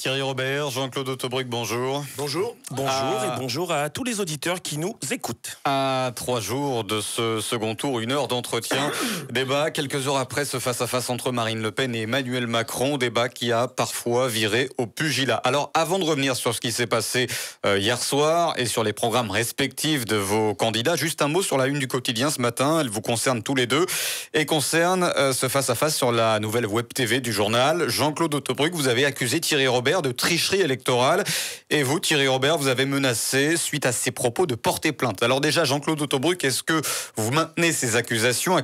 Thierry Robert, Jean-Claude Autobruck, bonjour. Bonjour. Bonjour et bonjour à tous les auditeurs qui nous écoutent. À 3 jours de ce second tour, 1 heure d'entretien, débat quelques heures après ce face-à-face entre Marine Le Pen et Emmanuel Macron, débat qui a parfois viré au pugilat. Alors avant de revenir sur ce qui s'est passé hier soir et sur les programmes respectifs de vos candidats, juste un mot sur la une du quotidien ce matin, elle vous concerne tous les deux et concerne ce face-à-face sur la nouvelle web TV du journal. Jean-Claude Autobruck, vous avez accusé Thierry Robert de tricherie électorale et vous, Thierry Robert, vous avez menacé, suite à ses propos, de porter plainte. Alors déjà, Jean-Claude Autobruck, est-ce que vous maintenez ces accusations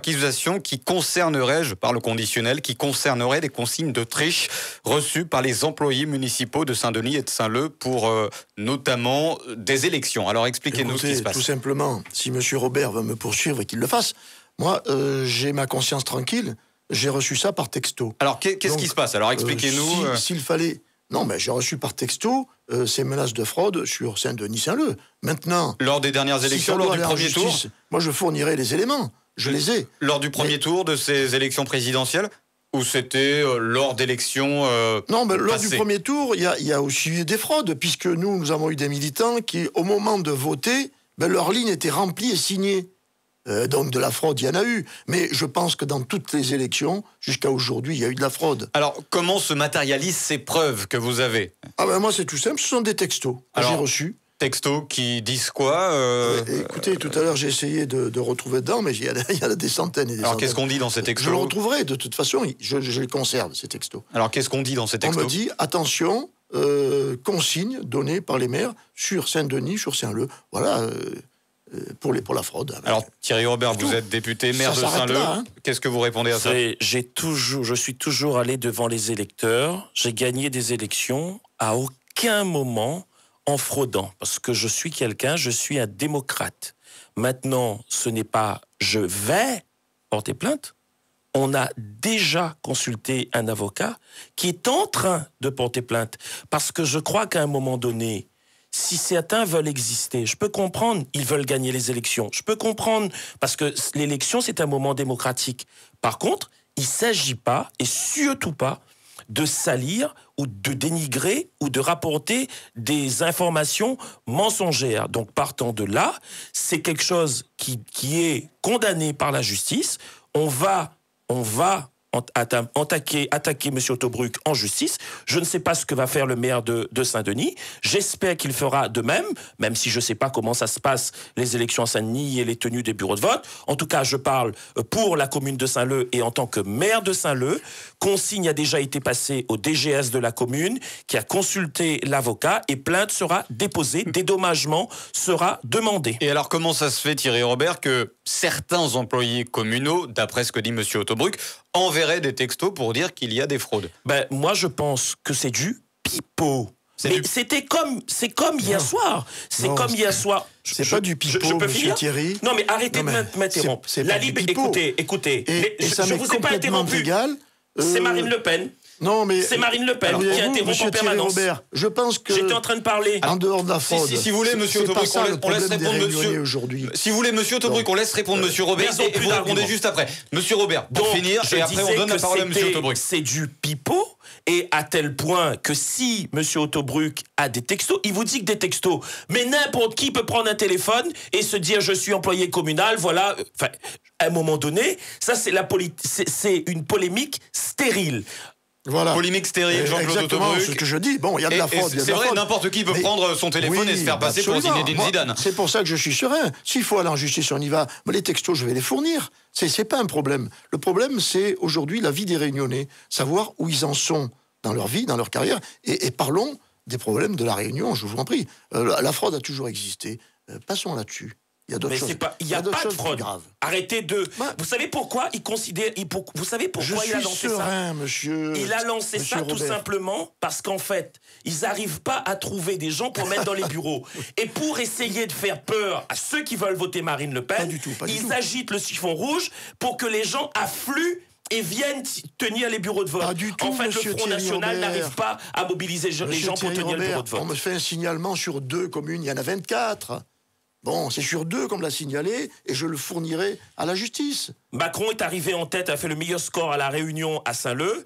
qui concerneraient, je parle au conditionnel, qui concerneraient des consignes de triche reçues par les employés municipaux de Saint-Denis et de Saint-Leu pour notamment des élections? Alors expliquez-nous ce qui se passe. Tout simplement, si M. Robert veut me poursuivre et qu'il le fasse, moi, j'ai ma conscience tranquille, j'ai reçu ça par texto. Alors qu'est-ce qui se passe? Alors expliquez-nous. S'il fallait... Non, mais j'ai reçu par texto ces menaces de fraude sur Saint-Denis-Saint-Leu. Maintenant... Lors des dernières élections, lors du premier tour, moi je fournirai les éléments, je les ai. Lors du premier tour de ces élections présidentielles? Ou c'était lors d'élections Non, mais lors passées? du premier tour, il y a aussi eu des fraudes, puisque nous avons eu des militants qui, au moment de voter, leur ligne était remplie et signée. Donc de la fraude, il y en a eu. Mais je pense que dans toutes les élections, jusqu'à aujourd'hui, il y a eu de la fraude. Alors, comment se matérialisent ces preuves que vous avez? Ah ben moi, c'est tout simple, ce sont des textos que j'ai reçus. Textos qui disent quoi Écoutez, tout à l'heure, j'ai essayé de retrouver dedans, mais il y a des centaines et des Alors, centaines. qu'est-ce qu'on dit dans ces textos? Je le retrouverai, de toute façon, je les conserve, ces textos. Alors, qu'est-ce qu'on dit dans ces textos? On me dit, attention, consignes données par les maires sur Saint-Denis, sur Saint-Leu. Voilà... pour la fraude. Alors Thierry Robert, vous êtes député, maire de Saint-Leu. Hein. Qu'est-ce que vous répondez à ça? Je suis toujours allé devant les électeurs. J'ai gagné des élections à aucun moment en fraudant. Parce que je suis un démocrate. Maintenant, ce n'est pas je vais porter plainte. On a déjà consulté un avocat qui est en train de porter plainte. Parce que je crois qu'à un moment donné, si certains veulent exister, je peux comprendre, ils veulent gagner les élections. Je peux comprendre, parce que l'élection, c'est un moment démocratique. Par contre, il ne s'agit pas, et surtout pas, de salir ou de dénigrer ou de rapporter des informations mensongères. Donc, partant de là, c'est quelque chose qui est condamné par la justice. On va attaquer M. Autobruck en justice. Je ne sais pas ce que va faire le maire de Saint-Denis. J'espère qu'il fera de même si je ne sais pas comment ça se passe, les élections à Saint-Denis et les tenues des bureaux de vote. En tout cas, je parle pour la commune de Saint-Leu et en tant que maire de Saint-Leu. Consigne a déjà été passée au DGS de la commune qui a consulté l'avocat et plainte sera déposée, dédommagement sera demandé. Et alors, comment ça se fait, Thierry Robert, que certains employés communaux, d'après ce que dit M. Autobruck, enverraient des textos pour dire qu'il y a des fraudes? Moi, je pense que c'est du pipeau. C'est comme hier soir. C'est comme hier soir. C'est pas du pipeau, monsieur Thierry. Non, mais arrêtez de m'interrompre. Écoutez. Je vous ai pas interrompu. C'est Marine Le Pen. Non, mais c'est Marine Le Pen qui interrompt en permanence. Robert, je pense que j'étais en train de parler. En dehors de la fraude. Si vous voulez, monsieur Autobruck, on laisse répondre monsieur. Si vous voulez, monsieur Autobruck, on laisse répondre monsieur Robert et vous répondez juste après. Monsieur Robert, pour finir, et après on donne la parole à monsieur Autobruck. C'est du pipeau, et à tel point que si monsieur Autobruck a des textos, il vous dit que des textos, mais n'importe qui peut prendre un téléphone et se dire je suis employé communal, voilà. Enfin, à un moment donné, ça c'est une polémique stérile. Voilà. Polémique stérile, Jean-Claude Autobruck. Ce que je dis, bon, il y a de la fraude. C'est vrai, n'importe qui peut prendre son téléphone et se faire passer pour Zinedine Zidane. C'est pour ça que je suis serein. S'il faut aller en justice, on y va. Mais les textos, je vais les fournir. C'est pas un problème. Le problème, c'est aujourd'hui la vie des Réunionnais. Savoir où ils en sont dans leur vie, dans leur carrière. Et parlons des problèmes de la Réunion, je vous en prie. La fraude a toujours existé. Passons là-dessus. Il y a d'autres choses. Il n'y a pas de fraude. Arrêtez de... Vous savez pourquoi il considère... Vous savez pourquoi il a lancé ça, monsieur. Il a lancé ça tout simplement parce qu'en fait, ils n'arrivent pas à trouver des gens pour mettre dans les bureaux. Et pour essayer de faire peur à ceux qui veulent voter Marine Le Pen, ils agitent le chiffon rouge pour que les gens affluent et viennent tenir les bureaux de vote. En fait, le Front National n'arrive pas à mobiliser les gens pour tenir les bureaux de vote. On me fait un signalement sur 2 communes, il y en a 24. Bon, c'est sur 2 qu'on me l'a signalé, et je le fournirai à la justice. Macron est arrivé en tête, a fait le meilleur score à la Réunion à Saint-Leu.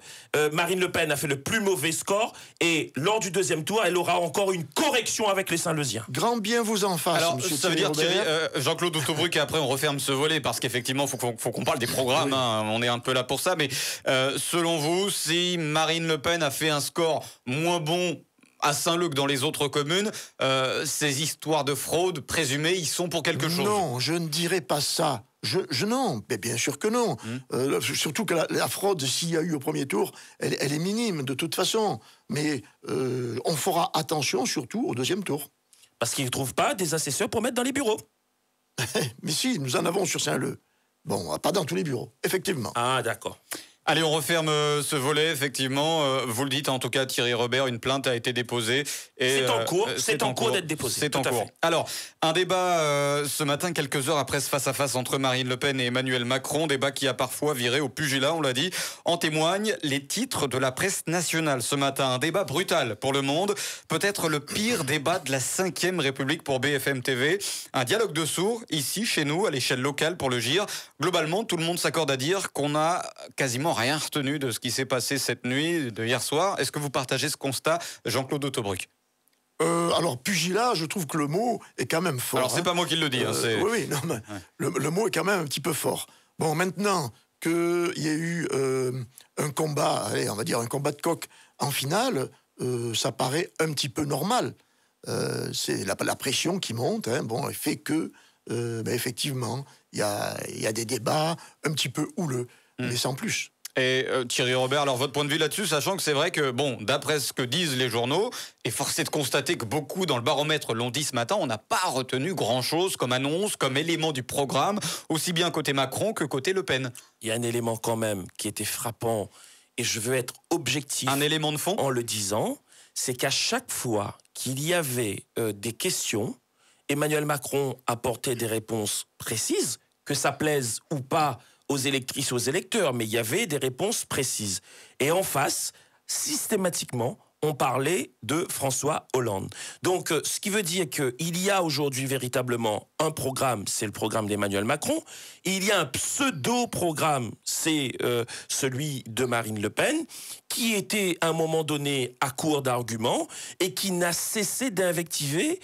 Marine Le Pen a fait le plus mauvais score. Et lors du deuxième tour, elle aura encore une correction avec les Saint-Leusiens. Grand bien vous en fasse, Alors, monsieur ça veut dire, Thierry Robert. Jean-Claude Autobruck, et après on referme ce volet, parce qu'effectivement, faut qu'on parle des programmes, Oui. hein, on est un peu là pour ça, mais selon vous, si Marine Le Pen a fait un score moins bon à Saint-Leu que dans les autres communes, ces histoires de fraude présumées, ils sont pour quelque chose? Non, je ne dirais pas ça. Non, mais bien sûr que non. Surtout que la fraude, s'il y a eu au premier tour, elle est minime de toute façon. Mais on fera attention surtout au deuxième tour. Parce qu'ils ne trouvent pas des assesseurs pour mettre dans les bureaux. Mais si, nous en avons sur Saint-Leu. Bon, pas dans tous les bureaux, effectivement. Ah, d'accord. Allez, on referme ce volet, effectivement. Vous le dites, en tout cas, Thierry Robert, une plainte a été déposée. C'est en cours, c'est en cours d'être déposé. C'est en cours. Alors, un débat ce matin, quelques heures après ce face-à-face entre Marine Le Pen et Emmanuel Macron, débat qui a parfois viré au pugilat, on l'a dit. En témoignent les titres de la presse nationale ce matin. Un débat brutal pour Le Monde, peut-être le pire débat de la 5e République pour BFM TV. Un dialogue de sourds, ici, chez nous, à l'échelle locale pour le GIR. Globalement, tout le monde s'accorde à dire qu'on a quasiment rien retenu de ce qui s'est passé cette nuit, de hier soir. Est-ce que vous partagez ce constat, Jean-Claude Autobruck? Alors, pugilat, je trouve que le mot est quand même fort. Alors, c'est pas moi qui le dis. Oui, non, mais le mot est quand même un petit peu fort. Bon, maintenant qu'il y a eu un combat, allez, on va dire un combat de coq en finale, ça paraît un petit peu normal. C'est la pression qui monte, hein, bon, elle fait que, effectivement, il y a des débats un petit peu houleux, mais sans plus. Et Thierry Robert, alors votre point de vue là-dessus, sachant que c'est vrai que, bon, d'après ce que disent les journaux, et force est de constater que beaucoup dans le baromètre l'ont dit ce matin, on n'a pas retenu grand-chose comme annonce, comme élément du programme, aussi bien côté Macron que côté Le Pen. Il y a un élément quand même qui était frappant, et je veux être objectif. Un élément de fond ? En le disant, c'est qu'à chaque fois qu'il y avait des questions, Emmanuel Macron apportait des réponses précises, que ça plaise ou pas aux électrices, aux électeurs, mais il y avait des réponses précises. Et en face, systématiquement, on parlait de François Hollande. Donc, ce qui veut dire qu'il y a aujourd'hui véritablement un programme, c'est le programme d'Emmanuel Macron. Il y a un pseudo-programme, c'est celui de Marine Le Pen, qui était à un moment donné à court d'arguments et qui n'a cessé d'invectiver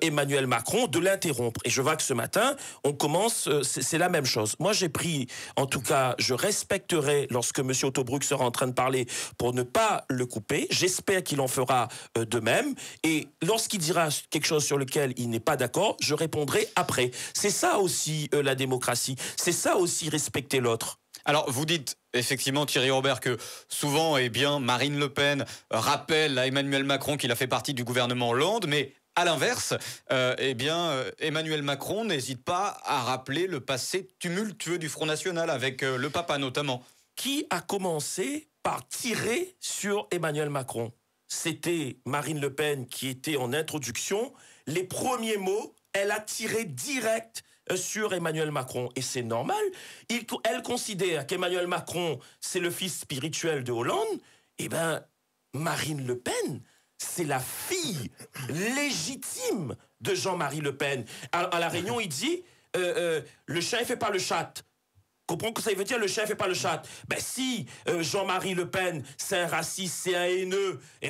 Emmanuel Macron, de l'interrompre. Et je vois que ce matin, on commence, c'est la même chose. Moi, j'ai pris, en tout cas, je respecterai lorsque M. Autobruck sera en train de parler pour ne pas le couper. J'espère qu'il en fera de même. Et lorsqu'il dira quelque chose sur lequel il n'est pas d'accord, je répondrai après. C'est ça aussi la démocratie. C'est ça aussi respecter l'autre. Alors, vous dites effectivement, Thierry Robert, que souvent, Marine Le Pen rappelle à Emmanuel Macron qu'il a fait partie du gouvernement Hollande, mais à l'inverse, Emmanuel Macron n'hésite pas à rappeler le passé tumultueux du Front National, avec le papa notamment. Qui a commencé par tirer sur Emmanuel Macron? C'était Marine Le Pen qui était en introduction. Les premiers mots, elle a tiré direct sur Emmanuel Macron. Et c'est normal. Elle considère qu'Emmanuel Macron, c'est le fils spirituel de Hollande. Eh bien, Marine Le Pen, c'est la fille légitime de Jean-Marie Le Pen. À La Réunion, il dit le chien ne fait pas le chat. Comprends que ça veut dire le chien fait pas le chat. Ben si Jean-Marie Le Pen c'est un raciste, c'est un haineux, je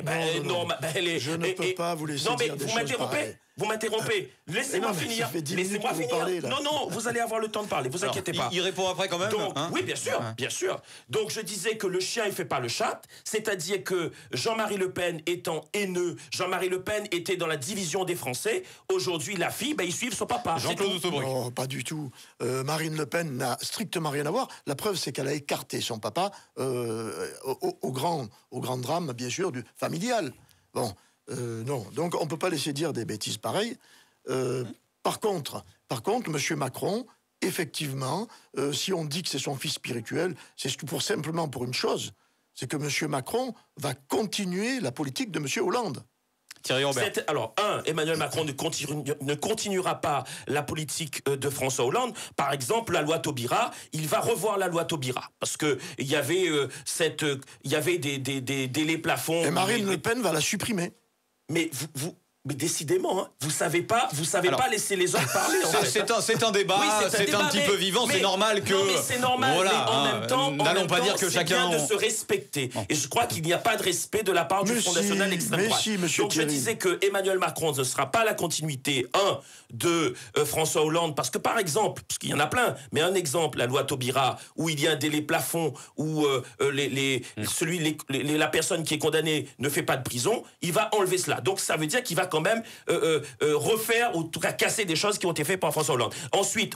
ne peux pas vous laisser dire des choses pareilles. Vous m'interrompez. Laissez-moi finir. Laissez-moi finir. Non, vous allez avoir le temps de parler. Vous inquiétez pas. Il répond après quand même. Donc, oui, bien sûr. Donc je disais que le chien il fait pas le chat, c'est-à-dire que Jean-Marie Le Pen étant haineux, Jean-Marie Le Pen était dans la division des Français. Aujourd'hui, la fille, ils suivent son papa. Jean-Claude Autobruck. Non, pas du tout. Marine Le Pen n'a strictement rien à voir. La preuve, c'est qu'elle a écarté son papa au grand drame, bien sûr, du familial. Bon. Non, donc on ne peut pas laisser dire des bêtises pareilles. Par contre, M. Macron, effectivement, si on dit que c'est son fils spirituel, c'est simplement pour une chose, c'est que M. Macron va continuer la politique de M. Hollande. Thierry Robert. Alors, Emmanuel Macron ne continuera pas la politique de François Hollande. Par exemple, la loi Taubira, il va revoir la loi Taubira. Parce qu'il y avait, des délais plafonds. Et Marine Le Pen va la supprimer. Mais Mais décidément, hein, vous savez pas laisser les autres parler. C'est un débat, oui, c'est un petit peu vivant, c'est normal que. Non, mais c'est normal, voilà, mais en même temps, n'allons pas dire que chacun. Bien de se respecter. Bon. Et je crois qu'il n'y a pas de respect de la part du Front National extrême droite. Donc je disais que Emmanuel Macron ne sera pas la continuité, de François Hollande, parce que par exemple, parce qu'il y en a plein, mais un exemple, la loi Taubira, où il y a un délai plafond, où la personne qui est condamnée ne fait pas de prison, il va enlever cela. Donc ça veut dire qu'il va quand même refaire, ou en tout cas casser des choses qui ont été faites par François Hollande. Ensuite,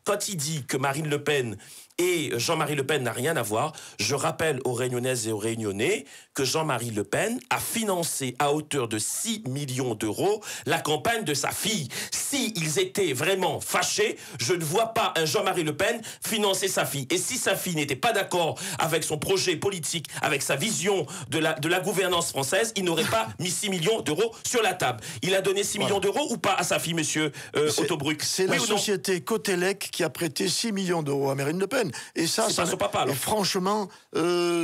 quand il dit que Marine Le Pen et Jean-Marie Le Pen n'a rien à voir, je rappelle aux Réunionnaises et aux Réunionnais que Jean-Marie Le Pen a financé à hauteur de 6 millions d'euros la campagne de sa fille. S'ils étaient vraiment fâchés, je ne vois pas un Jean-Marie Le Pen financer sa fille. Et si sa fille n'était pas d'accord avec son projet politique, avec sa vision de la gouvernance française, il n'aurait pas mis 6 millions d'euros sur la table. Il a donné 6 millions d'euros ou pas à sa fille, monsieur Autobruck? C'est la société Cotelec qui a prêté 6 millions d'euros à Marine Le Pen. Et ça, pas son papa, alors. Et franchement,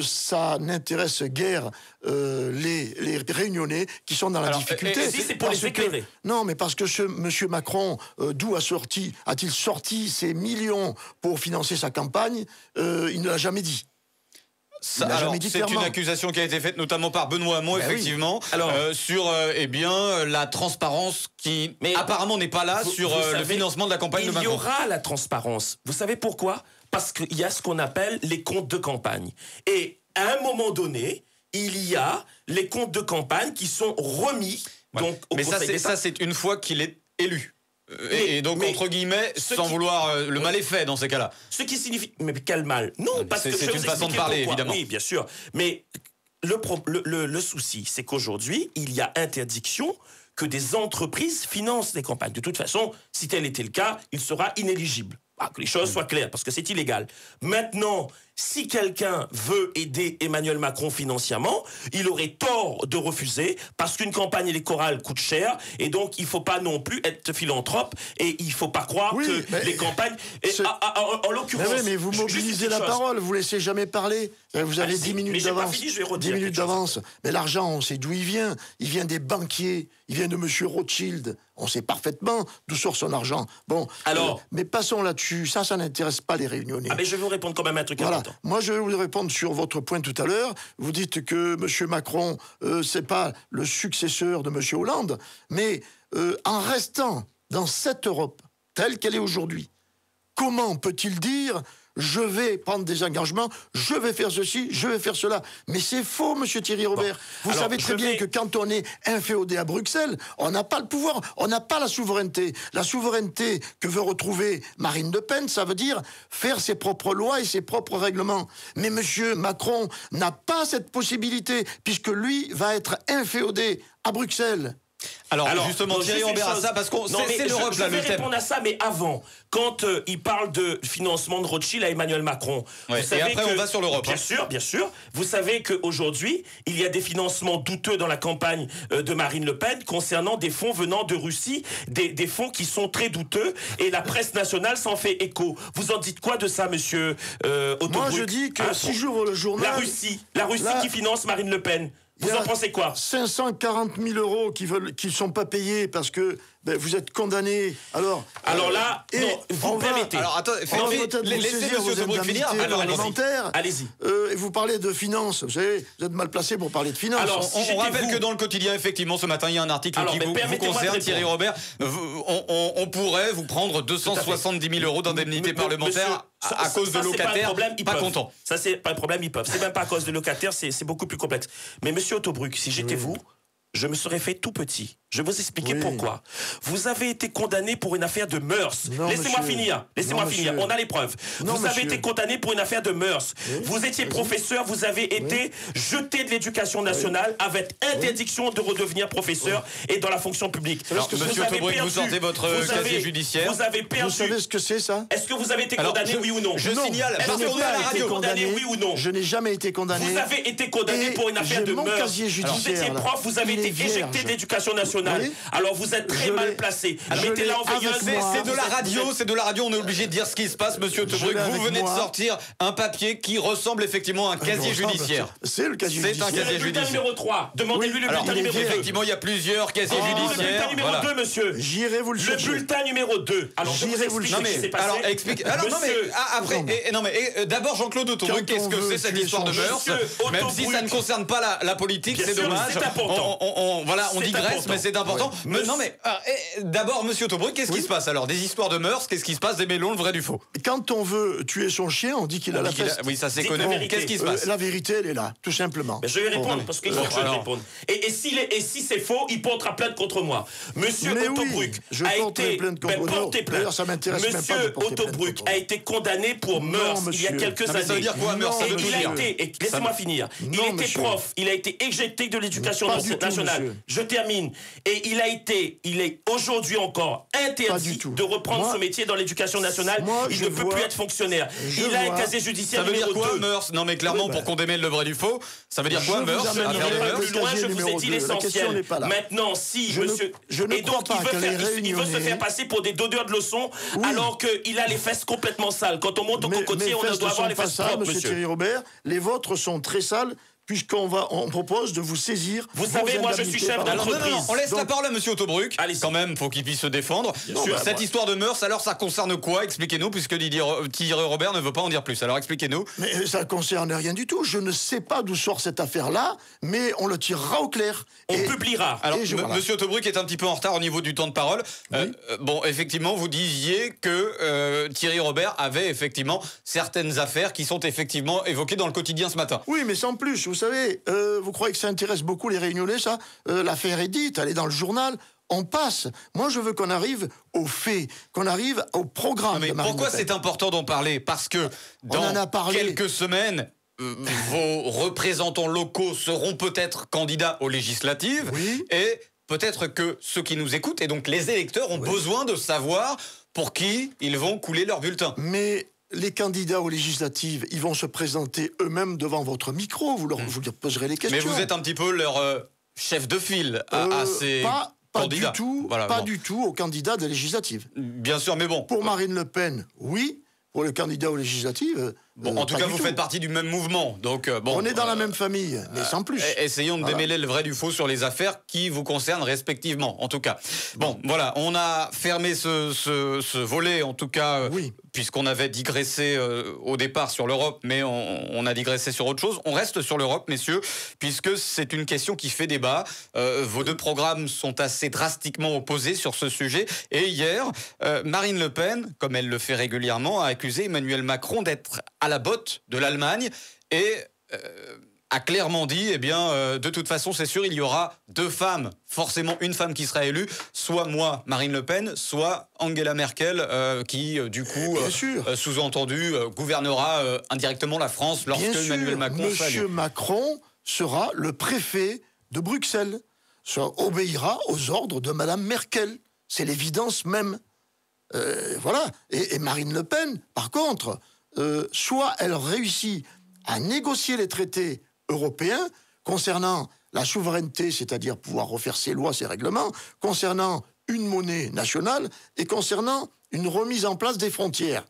ça n'intéresse guère les Réunionnais qui sont dans la difficulté. Et si c'est pour les éclairer. Non, mais parce que monsieur Macron, d'où a-t-il sorti ces millions pour financer sa campagne? Il ne l'a jamais dit. C'est une accusation qui a été faite notamment par Benoît Hamon, effectivement, sur la transparence qui apparemment n'est pas là sur le financement de la campagne de Macron. Il y aura la transparence. Vous savez pourquoi? Parce qu'il y a ce qu'on appelle les comptes de campagne. Et à un moment donné, il y a les comptes de campagne qui sont remis donc, au Conseil d'État. Ça, c'est une fois qu'il est élu. Et donc, entre guillemets, sans vouloir le mal est fait dans ces cas-là. Ce qui signifie... Mais quel mal? Non, parce que c'est une façon de parler, évidemment. Oui, bien sûr. Mais le souci, c'est qu'aujourd'hui, il y a interdiction que des entreprises financent des campagnes. De toute façon, si tel était le cas, il sera inéligible. Que les choses soient claires, parce que c'est illégal. Maintenant, si quelqu'un veut aider Emmanuel Macron financièrement, il aurait tort de refuser, parce qu'une campagne électorale coûte cher, et donc il ne faut pas non plus être philanthrope, et il ne faut pas croire que les campagnes... En l'occurrence... Mais vous mobilisez la parole, vous ne laissez jamais parler. Vous avez 10 minutes d'avance. 10 minutes d'avance. Mais l'argent, on sait d'où il vient. Il vient des banquiers, il vient de M. Rothschild. On sait parfaitement d'où sort son argent. Bon, mais passons là-dessus. Ça n'intéresse pas les Réunionnais. Mais je vais vous répondre quand même à un truc important. Moi, je vais vous répondre sur votre point tout à l'heure. Vous dites que M. Macron, c'est pas le successeur de M. Hollande, mais en restant dans cette Europe telle qu'elle est aujourd'hui, comment peut-il dire je vais prendre des engagements, je vais faire ceci, je vais faire cela. Mais c'est faux, monsieur Thierry Robert. Vous savez très bien que quand on est inféodé à Bruxelles, on n'a pas le pouvoir, on n'a pas la souveraineté. La souveraineté que veut retrouver Marine Le Pen, ça veut dire faire ses propres lois et ses propres règlements. Mais monsieur Macron n'a pas cette possibilité, puisque lui va être inféodé à Bruxelles. Alors justement, Thierry Robert a ça, parce que c'est l'Europe là, le thème. Je vais répondre à ça, mais avant, quand il parle de financement de Rothschild à Emmanuel Macron, vous savez et après on va sur l'Europe. Bien sûr. Vous savez qu'aujourd'hui, il y a des financements douteux dans la campagne de Marine Le Pen concernant des fonds venant de Russie, des fonds qui sont très douteux, et la presse nationale s'en fait écho. Vous en dites quoi de ça, monsieur Autobruck? Moi, je dis que si j'ouvre le journal... La Russie qui finance Marine Le Pen. Vous en pensez quoi? 540 000 euros qui sont pas payés parce que vous êtes condamnés. Alors là, vous permettez. Alors attends, laissez monsieur Autobruck finir. Allez-y. Et vous parlez de finances. Vous savez, vous êtes mal placé pour parler de finances. Alors, on rappelle que dans le quotidien, effectivement, ce matin, il y a un article qui vous concerne, Thierry Robert. On pourrait vous prendre 270 000 euros d'indemnité parlementaire à cause de locataires pas contents. Ça, c'est pas un problème, ils peuvent. C'est même pas à cause de locataires, c'est beaucoup plus complexe. Mais monsieur Autobruck, si j'étais vous, je me serais fait tout petit. Je vais vous expliquer pourquoi. Vous avez été condamné pour une affaire de mœurs. Laissez-moi finir. On a les preuves. Vous avez été condamné pour une affaire de mœurs. Vous étiez professeur, vous avez été jeté de l'éducation nationale avec interdiction de redevenir professeur et dans la fonction publique. Monsieur Autobruck, vous sortez votre casier judiciaire. Vous avez perdu. Vous savez ce que c'est, ça? Est-ce que vous avez été condamné, oui ou non? Je signale, parce qu'on est à la radio, condamné, oui ou non? Je n'ai jamais été condamné. Vous avez été condamné pour une affaire de mœurs. Vous étiez prof, vous avez été éjecté de l'éducation nationale. nationale. Oui. Alors vous êtes très mal placé. Mettez-la en veilleuse. C'est de la radio, on est obligé de dire ce qui se passe, monsieur Tebruck. Vous venez de sortir un papier qui ressemble effectivement à un casier judiciaire. C'est le casier judiciaire. C'est un casier Le bulletin judiciaire. numéro 3. Demandez-lui le bulletin numéro 2. Effectivement, il y a plusieurs casiers Le judiciaires. bulletin numéro 2, monsieur. J'irai vous le Le chercher. bulletin numéro 2. Alors, je vous J'irai vous le explique ce qui s'est passé. Alors, explique. Alors, non, mais Monsieur, après, d'abord, Jean-Claude Autobruck, Quand qu'est-ce on que veut c'est cette tuer histoire de son mœurs? Monsieur Même si ça ne concerne pas la politique, Bien c'est sûr, dommage. c'est important. On C'est digresse, important. mais c'est important. Ouais. Non, mais d'abord, monsieur Autobruck, qu'est-ce qui se passe alors? Des histoires de mœurs, qu'est-ce qui se passe? Des mélons, le vrai du faux? Quand on veut tuer son chien, on dit qu'il a la peste. Oui, ça c'est Dites la connu. vérité. Qu'est-ce qui se passe? La vérité, elle est là, tout simplement. Mais je vais répondre Bon. parce qu'il faut que je alors. réponde. Et si c'est faux, il portera plainte contre moi. Monsieur Mais Autobruck oui, je a porterai été plainte contre vous. portez plainte. D'ailleurs, ça m'intéresse même pas de Monsieur porter plainte Autobruck contre a vous. été condamné pour mœurs il y a monsieur. quelques Non, mais ça veut années. dire quoi, mœurs? Ça Et veut tout il a dire. été, laissez-moi finir. Non, Il était monsieur. prof, il a été éjecté de l'éducation Pas du tout, nationale. monsieur. Je termine. Et il est aujourd'hui encore Pas interdit du tout. de reprendre Moi- ce métier dans l'éducation nationale. Moi, Il je ne peut vois- plus être fonctionnaire. je Il a un vois- casier Ça judiciaire veut dire numéro quoi, 2. mœurs? Non, mais clairement, Oui, pour qu'on démêle le vrai du faux, ça veut dire Je quoi, vous mœurs? amènerai Affaire de le mœurs? Plus loin, casier je vous ai numéro dit 2. La question l'essentiel. n'est pas là. Maintenant, si, Je ne- monsieur. je ne et donc, crois pas que les il veut se Réunionnais- faire passer pour des donneurs de leçons, Oui. alors qu'il a les fesses complètement sales. Quand on monte au cocotier, mes on fesses doit ne avoir sont les pas fesses sales, propres, monsieur monsieur. Thierry Robert. Les vôtres sont très sales, puisqu'on propose de vous saisir. Vous vos savez, moi, je suis indemnités chef par Alors, non, d'entreprise. on laisse la Donc- parole à monsieur Autobruck. Allez-y. Quand même, faut qu'il puisse se défendre. sûr. Sur Bah, cette ouais. histoire de mœurs, alors ça concerne quoi? Expliquez-nous, puisque Thierry Robert ne veut pas en dire plus. Alors expliquez-nous. Mais ça ne concerne rien du tout. Je ne sais pas d'où sort cette affaire-là, mais on le tirera au clair. On Et- publiera. Alors, Et voilà. monsieur Autobruck est un petit peu en retard au niveau du temps de parole. Bon, effectivement, vous disiez que Thierry Robert avait effectivement certaines affaires qui sont effectivement évoquées dans le quotidien ce matin. Oui, mais sans plus, vous savez, vous croyez que ça intéresse beaucoup les Réunionnais, ça? L'affaire est dite, elle est dans le journal, on passe. Moi, je veux qu'on arrive aux faits, qu'on arrive au programme. Non, mais de Marine pourquoi Le Pen. c'est important d'en parler? Parce que On en a dans parlé. quelques semaines, vos représentants locaux seront peut-être candidats aux législatives. Oui. Et peut-être que ceux qui nous écoutent, et donc les électeurs, ont besoin de savoir pour qui ils vont couler leur bulletin. Mais les candidats aux législatives, ils vont se présenter eux-mêmes devant votre micro, vous leur poserez les questions. Mais vous êtes un petit peu leur chef de file à ces pas candidats. du tout, Voilà, pas bon. du tout aux candidats des législatives. Bien sûr, mais bon. Pour Marine Le Pen, oui. Pour le candidat aux législatives, Bon, en tout pas cas, du vous tout. faites partie du même mouvement. Donc, bon, On est dans la même famille, mais sans plus. Essayons de Voilà. démêler le vrai du faux sur les affaires qui vous concernent respectivement, en tout cas. Bon, voilà, on a fermé ce volet, en tout cas, Oui. puisqu'on avait digressé au départ sur l'Europe, mais on a digressé sur autre chose. On reste sur l'Europe, messieurs, puisque c'est une question qui fait débat. Vos deux programmes sont assez drastiquement opposés sur ce sujet. Et hier, Marine Le Pen, comme elle le fait régulièrement, a accusé Emmanuel Macron d'être à la botte de l'Allemagne et a clairement dit, eh bien, de toute façon, c'est sûr, il y aura deux femmes, forcément une femme qui sera élue, soit moi, Marine Le Pen, soit Angela Merkel, qui, du coup, Bien sûr. sous-entendu, gouvernera indirectement la France lorsque Bien sûr, Emmanuel Macron sera élu. Monsieur Macron sera le préfet de Bruxelles, obéira aux ordres de Madame Merkel. C'est l'évidence même. Voilà. Et Marine Le Pen, par contre, soit elle réussit à négocier les traités européens concernant la souveraineté, c'est-à-dire pouvoir refaire ses lois, ses règlements, concernant une monnaie nationale et concernant une remise en place des frontières.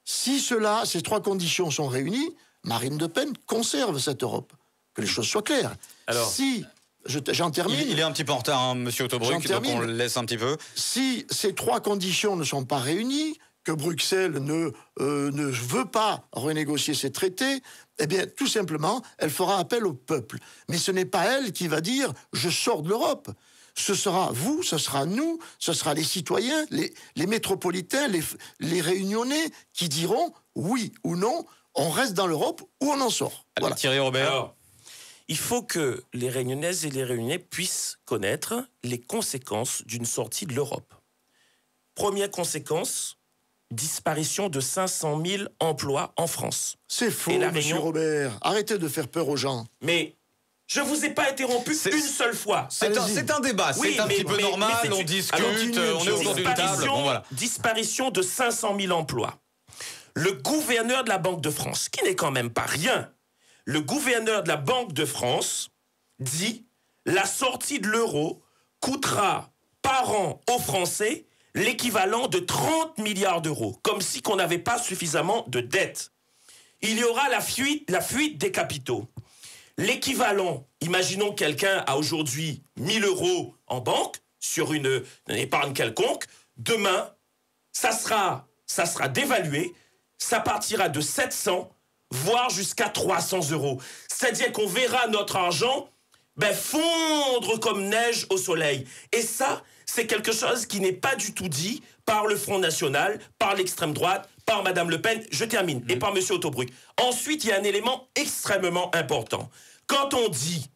Si ces trois conditions sont réunies, Marine Le Pen conserve cette Europe. Que les choses soient claires. Alors, si, j'en termine. Il est un petit peu en retard, hein, monsieur Autobruck, J'en donc termine. on le laisse un petit peu. Si ces trois conditions ne sont pas réunies, que Bruxelles ne veut pas renégocier ces traités, eh bien, tout simplement, elle fera appel au peuple. Mais ce n'est pas elle qui va dire « je sors de l'Europe ». Ce sera vous, ce sera nous, ce sera les citoyens, les métropolitains, les Réunionnais qui diront oui ou non, on reste dans l'Europe ou on en sort. Voilà. Thierry Robert. Alors, il faut que les Réunionnaises et les Réunionnais puissent connaître les conséquences d'une sortie de l'Europe. Première conséquence, disparition de 500 000 emplois en France. C'est faux, Et la monsieur Réunion Robert. Arrêtez de faire peur aux gens. Mais je vous ai pas interrompu une seule fois. C'est Allez-y. un débat, Oui, c'est un mais- petit peu mais- normal, mais c'est on une- discute, Alors, on est autour d'une table. Bon, voilà. Disparition de 500 000 emplois. Le gouverneur de la Banque de France, qui n'est quand même pas rien, le gouverneur de la Banque de France dit la sortie de l'euro coûtera par an aux Français l'équivalent de 30 milliards d'euros, comme si qu'on n'avait pas suffisamment de dettes. Il y aura la fuite des capitaux. L'équivalent, imaginons que quelqu'un a aujourd'hui 1000 euros en banque sur une épargne quelconque, demain, ça sera dévalué, ça partira de 700, voire jusqu'à 300 euros. C'est-à-dire qu'on verra notre argent fondre comme neige au soleil. Et ça, c'est quelque chose qui n'est pas du tout dit par le Front National, par l'extrême droite, par Madame Le Pen, je termine, et par Monsieur Autobruck. Ensuite, il y a un élément extrêmement important. Quand on dit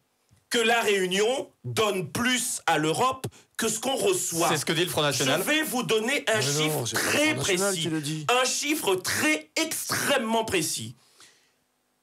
que la Réunion donne plus à l'Europe que ce qu'on reçoit. C'est ce que dit le Front National. Je vais vous donner un chiffre très précis. Un chiffre très extrêmement précis.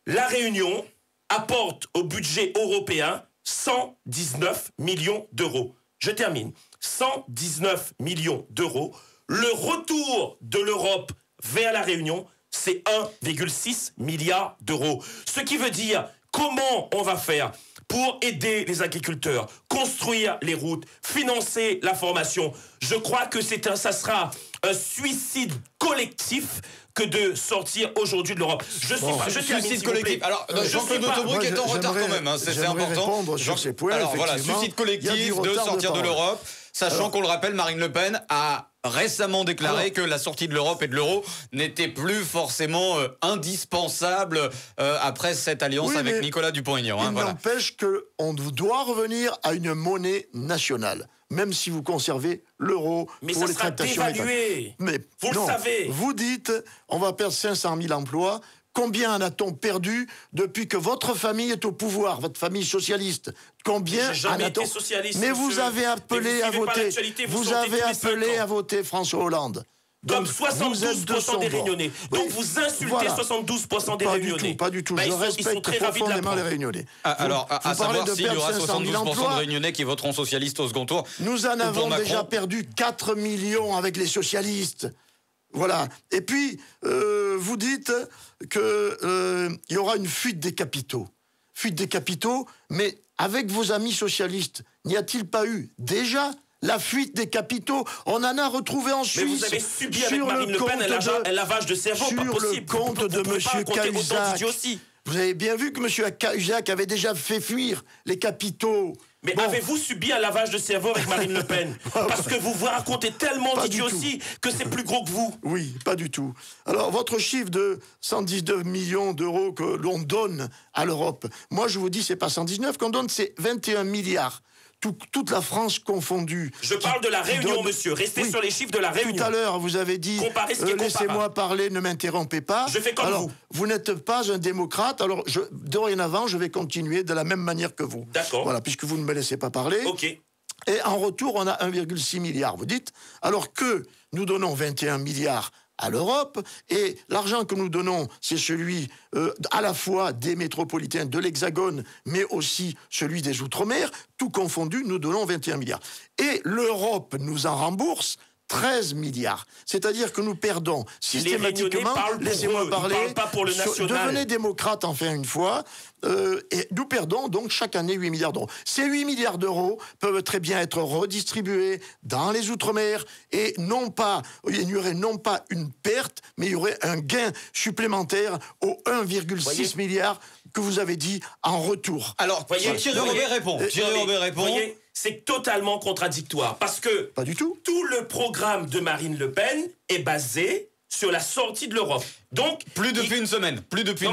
La Réunion apporte au budget européen 119 millions d'euros. Je termine. 119 millions d'euros. Le retour de l'Europe vers la Réunion, c'est 1,6 milliard d'euros. Ce qui veut dire comment on va faire pour aider les agriculteurs, construire les routes, financer la formation. Je crois que ça sera un suicide collectif que de sortir aujourd'hui de l'Europe. Je termine, suicide collectif. Alors, Jean-Claude Autobruck est en retard quand même, c'est important. Sur ces points, alors voilà, suicide collectif de sortir de l'Europe, sachant qu'on le rappelle, Marine Le Pen a récemment déclaré que la sortie de l'Europe et de l'euro n'était plus forcément indispensable après cette alliance avec Nicolas Dupont-Aignan. Il n'empêche qu'on doit revenir à une monnaie nationale, même si vous conservez l'euro pour les tractations. Mais vous le savez. Vous dites, on va perdre 500 000 emplois. Combien en a-t-on perdu depuis que votre famille est au pouvoir, votre famille socialiste? Combien en a-t-on? Mais vous avez appelé à voter. Vous avez appelé à voter François Hollande. Comme 72% des Réunionnais. Donc vous insultez 72% des Réunionnais. Pas du tout. Je respecte profondément les Réunionnais. Alors, à savoir s'il y aura 72% de Réunionnais qui voteront socialistes au second tour. Nous en avons déjà perdu 4 millions avec les socialistes. Voilà. Et puis, vous dites qu'il y aura une fuite des capitaux. Fuite des capitaux, mais avec vos amis socialistes, n'y a-t-il pas eu déjà la fuite des capitaux? On en a retrouvé en Suisse. Mais vous avez subi avec Marine Le Pen un lavage de cerveau, pas possible. Sur le compte de M. Cahuzac. Vous avez bien vu que M. Cahuzac avait déjà fait fuir les capitaux. Mais avez-vous subi un lavage de cerveau avec Marine Le Pen? Parce que vous racontez tellement d'idioties que c'est plus gros que vous. Oui, pas du tout. Alors, votre chiffre de 119 millions d'euros que l'on donne à l'Europe, moi je vous dis, c'est pas 119 qu'on donne, c'est 21 milliards. Toute la France confondue. Je parle de la Réunion, monsieur. Restez sur les chiffres de la Réunion. Tout à l'heure, vous avez dit laissez-moi parler, ne m'interrompez pas. Je fais comme vous. Vous n'êtes pas un démocrate, alors dorénavant, je vais continuer de la même manière que vous. D'accord. Voilà, puisque vous ne me laissez pas parler. OK. Et en retour, on a 1,6 milliard, vous dites, alors que nous donnons 21 milliards à l'Europe, et l'argent que nous donnons, c'est celui à la fois des métropolitains de l'Hexagone, mais aussi celui des Outre-mer, tout confondu, nous donnons 21 milliards. Et l'Europe nous en rembourse 13 milliards. C'est-à-dire que nous perdons systématiquement... Laissez-moi parler. Ils parlent pas pour le national. Devenez démocrate enfin une fois. Et nous perdons donc chaque année 8 milliards d'euros. Ces 8 milliards d'euros peuvent très bien être redistribués dans les Outre-mer et il n'y aurait non pas une perte, mais il y aurait un gain supplémentaire aux 1,6 milliard que vous avez dit en retour. Alors, Thierry Robert répond. Voyez, c'est totalement contradictoire parce que pas du tout. Tout le programme de Marine Le Pen est basé sur la sortie de l'Europe. Donc, plus depuis une semaine.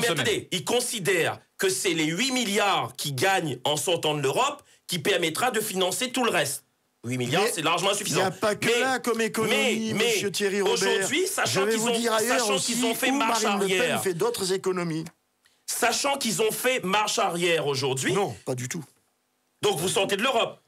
Attendez, il considère que c'est les 8 milliards qui gagnent en sortant de l'Europe qui permettra de financer tout le reste. 8 milliards, c'est largement insuffisant. Il n'y a pas que là comme économie, monsieur Thierry Robert. Aujourd'hui, sachant qu'ils ont fait marche Marine arrière. Le Pen fait d'autres économies. Sachant qu'ils ont fait marche arrière aujourd'hui. Non, pas du tout. Donc vous sortez de l'Europe.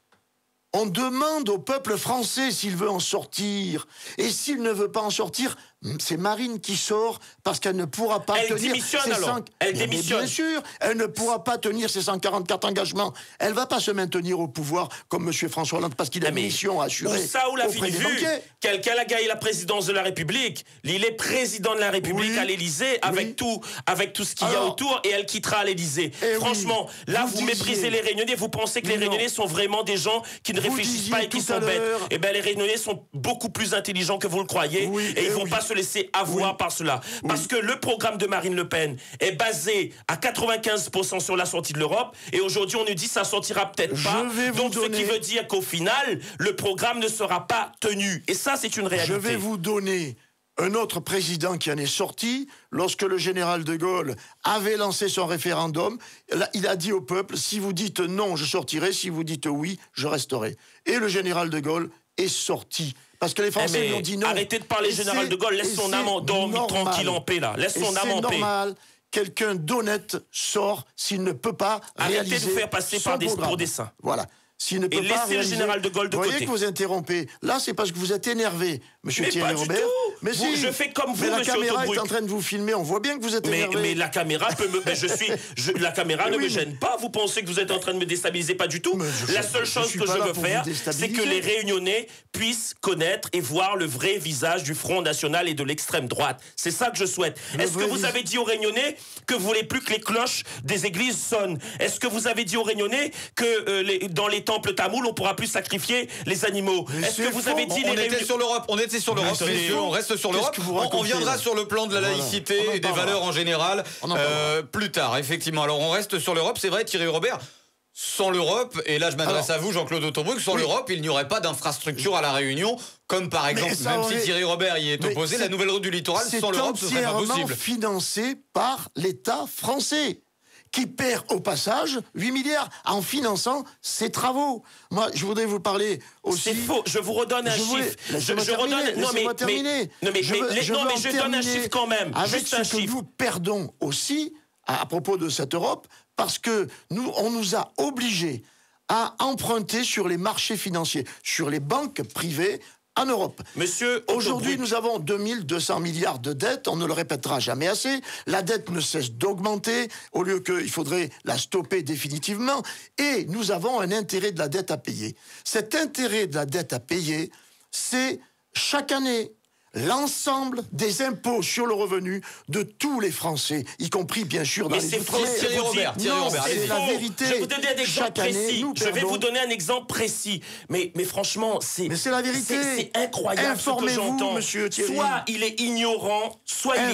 On demande au peuple français s'il veut en sortir. Et s'il ne veut pas en sortir, C'est Marine qui sort parce qu'elle ne pourra pas elle tenir démissionne ses alors. Elle démissionne. Bien sûr, elle ne pourra pas tenir ses 144 engagements. Elle va pas se maintenir au pouvoir comme M. François Hollande parce qu'il a une mission à assurer. Où ça, où l'a auprès fini des vu banquiers. Quelqu'un a gagné la présidence de la République. Il est président de la République à l'Élysée avec tout ce qu'il y a autour et elle quittera à l'Élysée. Franchement, là, vous méprisez les Réunionnais. Vous pensez que les Réunionnais sont vraiment des gens qui ne réfléchissent pas et qui sont bêtes. Eh bien, les Réunionnais sont beaucoup plus intelligents que vous le croyez et ils vont pas se laisser avoir par cela. Parce que le programme de Marine Le Pen est basé à 95% sur la sortie de l'Europe et aujourd'hui, on nous dit que ça sortira peut-être pas. Donc, ce qui veut dire qu'au final, le programme ne sera pas tenu. Et ça, c'est une réalité. Je vais vous donner un autre président qui en est sorti, lorsque le général de Gaulle avait lancé son référendum, il a dit au peuple, si vous dites non, je sortirai, si vous dites oui, je resterai. Et le général de Gaulle est sorti. Parce que les Français lui ont dit non. Arrêtez de parler général de Gaulle, laisse son âme dormir tranquille en paix là. Laisse son âme en paix. C'est normal. Quelqu'un d'honnête sort s'il ne peut pas réaliser. Arrêtez de faire passer pour des saints. Voilà. S'il ne peut et pas laissez le général de Gaulle de côté. Vous voyez que vous interrompez. Là, c'est parce que vous êtes énervé, monsieur Thierry Robert. Mais si. Je fais comme vous, mais monsieur la caméra Autobruck. est en train de vous filmer, on voit bien que vous êtes énervé. Mais la caméra peut me... la caméra ne me gêne pas. Vous pensez que vous êtes en train de me déstabiliser? Pas du tout. La seule chose que je veux faire, c'est que les Réunionnais puissent connaître et voir le vrai visage du Front National et de l'extrême droite. C'est ça que je souhaite. Est-ce que vous avez dit aux Réunionnais que vous voulez plus que les cloches des églises sonnent? Est-ce que vous avez dit aux Réunionnais que dans les temples tamouls, on pourra plus sacrifier les animaux? Est-ce que vous avez dit on était sur l'Europe, on reste sur l'Europe. On viendra sur le plan de la laïcité et des valeurs en général plus tard, effectivement. Alors on reste sur l'Europe, c'est vrai, Thierry Robert. Sans l'Europe, et là je m'adresse à vous, Jean-Claude Autobruck, sans l'Europe, il n'y aurait pas d'infrastructure à La Réunion, comme par exemple, même si Thierry Robert y est opposé, la nouvelle route du littoral, sans l'Europe, ce serait pas possible. C'est financé par l'État français, qui perd au passage 8 milliards en finançant ses travaux. Moi, je voudrais vous parler aussi... C'est faux, je vous redonne un chiffre. Laissez-moi terminer. Je donne un chiffre quand même. Avec ce que nous perdons aussi, à propos de cette Europe, parce que on nous a obligés à emprunter sur les marchés financiers, sur les banques privées, en Europe. Monsieur, aujourd'hui, nous avons 2200 milliards de dettes. On ne le répétera jamais assez. La dette ne cesse d'augmenter, au lieu qu'il faudrait la stopper définitivement. Et nous avons un intérêt de la dette à payer. Cet intérêt de la dette à payer, c'est chaque année l'ensemble des impôts sur le revenu de tous les Français, y compris bien sûr dans les outre-mer. Thierry Robert, c'est la vérité. Je vais vous donner un exemple précis. Je vais vous donner un exemple précis. Mais franchement, c'est la vérité. C'est incroyable ce que j'entends. Monsieur Thierry. Soit il est ignorant, soit il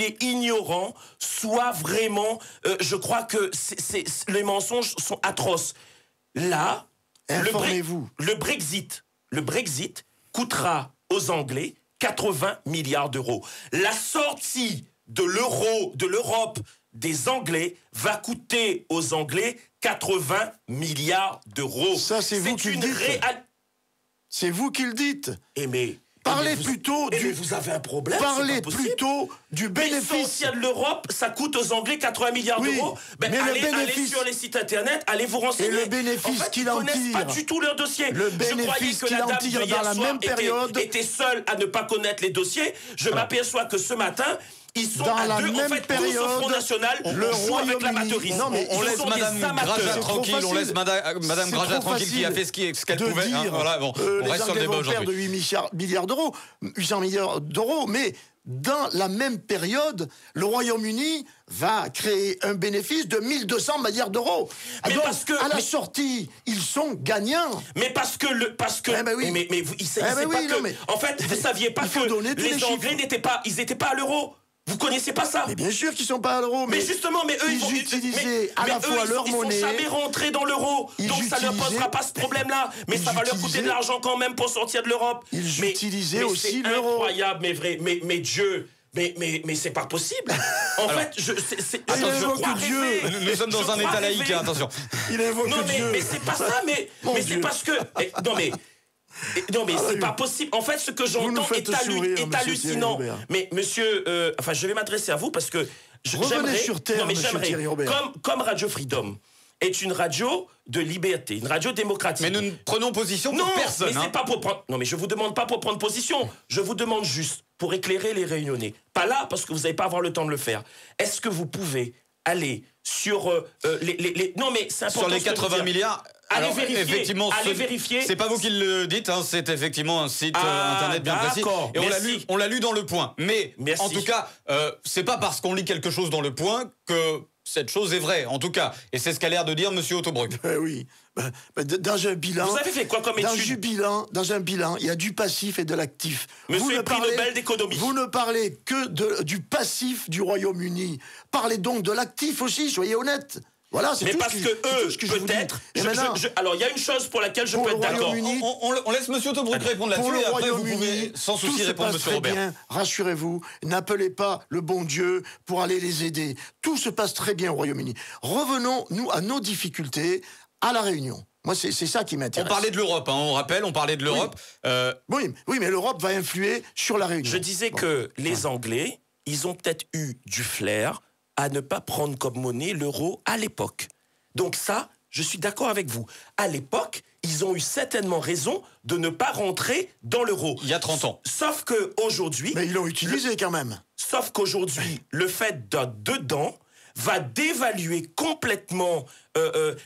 est ignorant, soit vraiment, je crois que les mensonges sont atroces. Là, le Brexit coûtera aux Anglais 80 milliards d'euros. La sortie de l'Europe, des Anglais, va coûter aux Anglais 80 milliards d'euros. Ça, c'est vous qui le dites. C'est vous qui le dites. Parlez plutôt du... vous avez un problème. Parlez plutôt du bénéfice. L'essentiel de l'Europe, ça coûte aux Anglais 80 milliards d'euros. Allez sur les sites internet, allez vous renseigner. Et le bénéfice qu'il en tire. Ils ne connaissent pas du tout leur dossier. Le bénéfice qu'il en tire dans la même période. Était seule à ne pas connaître les dossiers. Je m'appelle que ce matin, ils sont dans à la deux, même période, au Front National, le Royaume-Uni. Non, mais on laisse Madame Graja tranquille. On laisse Madame Graja tranquille qui a fait ce qu'elle pouvait. Voilà, bon, on reste sur le débat aujourd'hui. De 8 milliards d'euros, 800 milliards d'euros, mais dans la même période, le Royaume-Uni va créer un bénéfice de 1200 milliards d'euros. Donc, à la sortie, ils sont gagnants. Mais parce que en fait, vous saviez pas que les Anglais n'étaient pas à l'euro. Vous connaissez pas ça? Mais bien sûr qu'ils sont pas à l'euro. Mais justement, eux, ils utilisaient à la fois leur monnaie. Ils sont jamais rentrés dans l'euro, donc ça ne posera pas ce problème-là. Mais ça va leur coûter de l'argent quand même pour sortir de l'Europe. Ils utilisaient aussi l'euro. C'est incroyable, mais Dieu. Mais c'est pas possible. En fait, je crois rêver. Nous sommes dans un état laïque, attention. Il invoque Dieu. Mais c'est pas ça, mais c'est parce que... Non mais c'est pas possible. En fait, ce que j'entends est hallucinant. Mais monsieur, je vais m'adresser à vous parce que revenez sur terre, monsieur Thierry Robert. Comme Radio Freedom est une radio de liberté, une radio démocratique. Mais nous ne prenons position pour personne. Mais c'est pas pour prendre... Non, mais je vous demande pas pour prendre position. Je vous demande juste pour éclairer les Réunionnais. Pas là, parce que vous n'allez pas avoir le temps de le faire. Est-ce que vous pouvez aller sur les... Non, mais c'est important. Sur les 80 milliards... Allez vérifier. C'est pas vous qui le dites, hein, c'est effectivement un site internet bien précis. Et on l'a lu dans Le Point. Mais en tout cas, c'est pas parce qu'on lit quelque chose dans Le Point que cette chose est vraie, en tout cas. Et c'est ce qu'a l'air de dire Monsieur Autobruck. Oui. Dans un bilan... Vous avez fait quoi comme étude? Dans un bilan, il y a du passif et de l'actif. Monsieur prix Nobel d'économie. Vous ne parlez que du passif du Royaume-Uni. Parlez donc de l'actif aussi, soyez honnêtes. Voilà, c'est tout ce que peut-être. Alors, il y a une chose pour laquelle je peux être d'accord. On laisse Monsieur Autobruck répondre là-dessus et après vous pouvez sans souci répondre Monsieur Robert. Bien, rassurez-vous, n'appelez pas le bon Dieu pour aller les aider. Tout se passe très bien au Royaume-Uni. Revenons, nous, à nos difficultés à La Réunion. Moi, c'est ça qui m'intéresse. On parlait de l'Europe, hein, on rappelle, on parlait de l'Europe. Oui, mais l'Europe va influer sur La Réunion. Je disais que les Anglais, ils ont peut-être eu du flair à ne pas prendre comme monnaie l'euro à l'époque. Donc ça, je suis d'accord avec vous. À l'époque, ils ont eu certainement raison de ne pas rentrer dans l'euro. Il y a 30 ans. Sauf qu'aujourd'hui... Mais ils l'ont utilisé quand même. Sauf qu'aujourd'hui, le fait d'être dedans va dévaluer complètement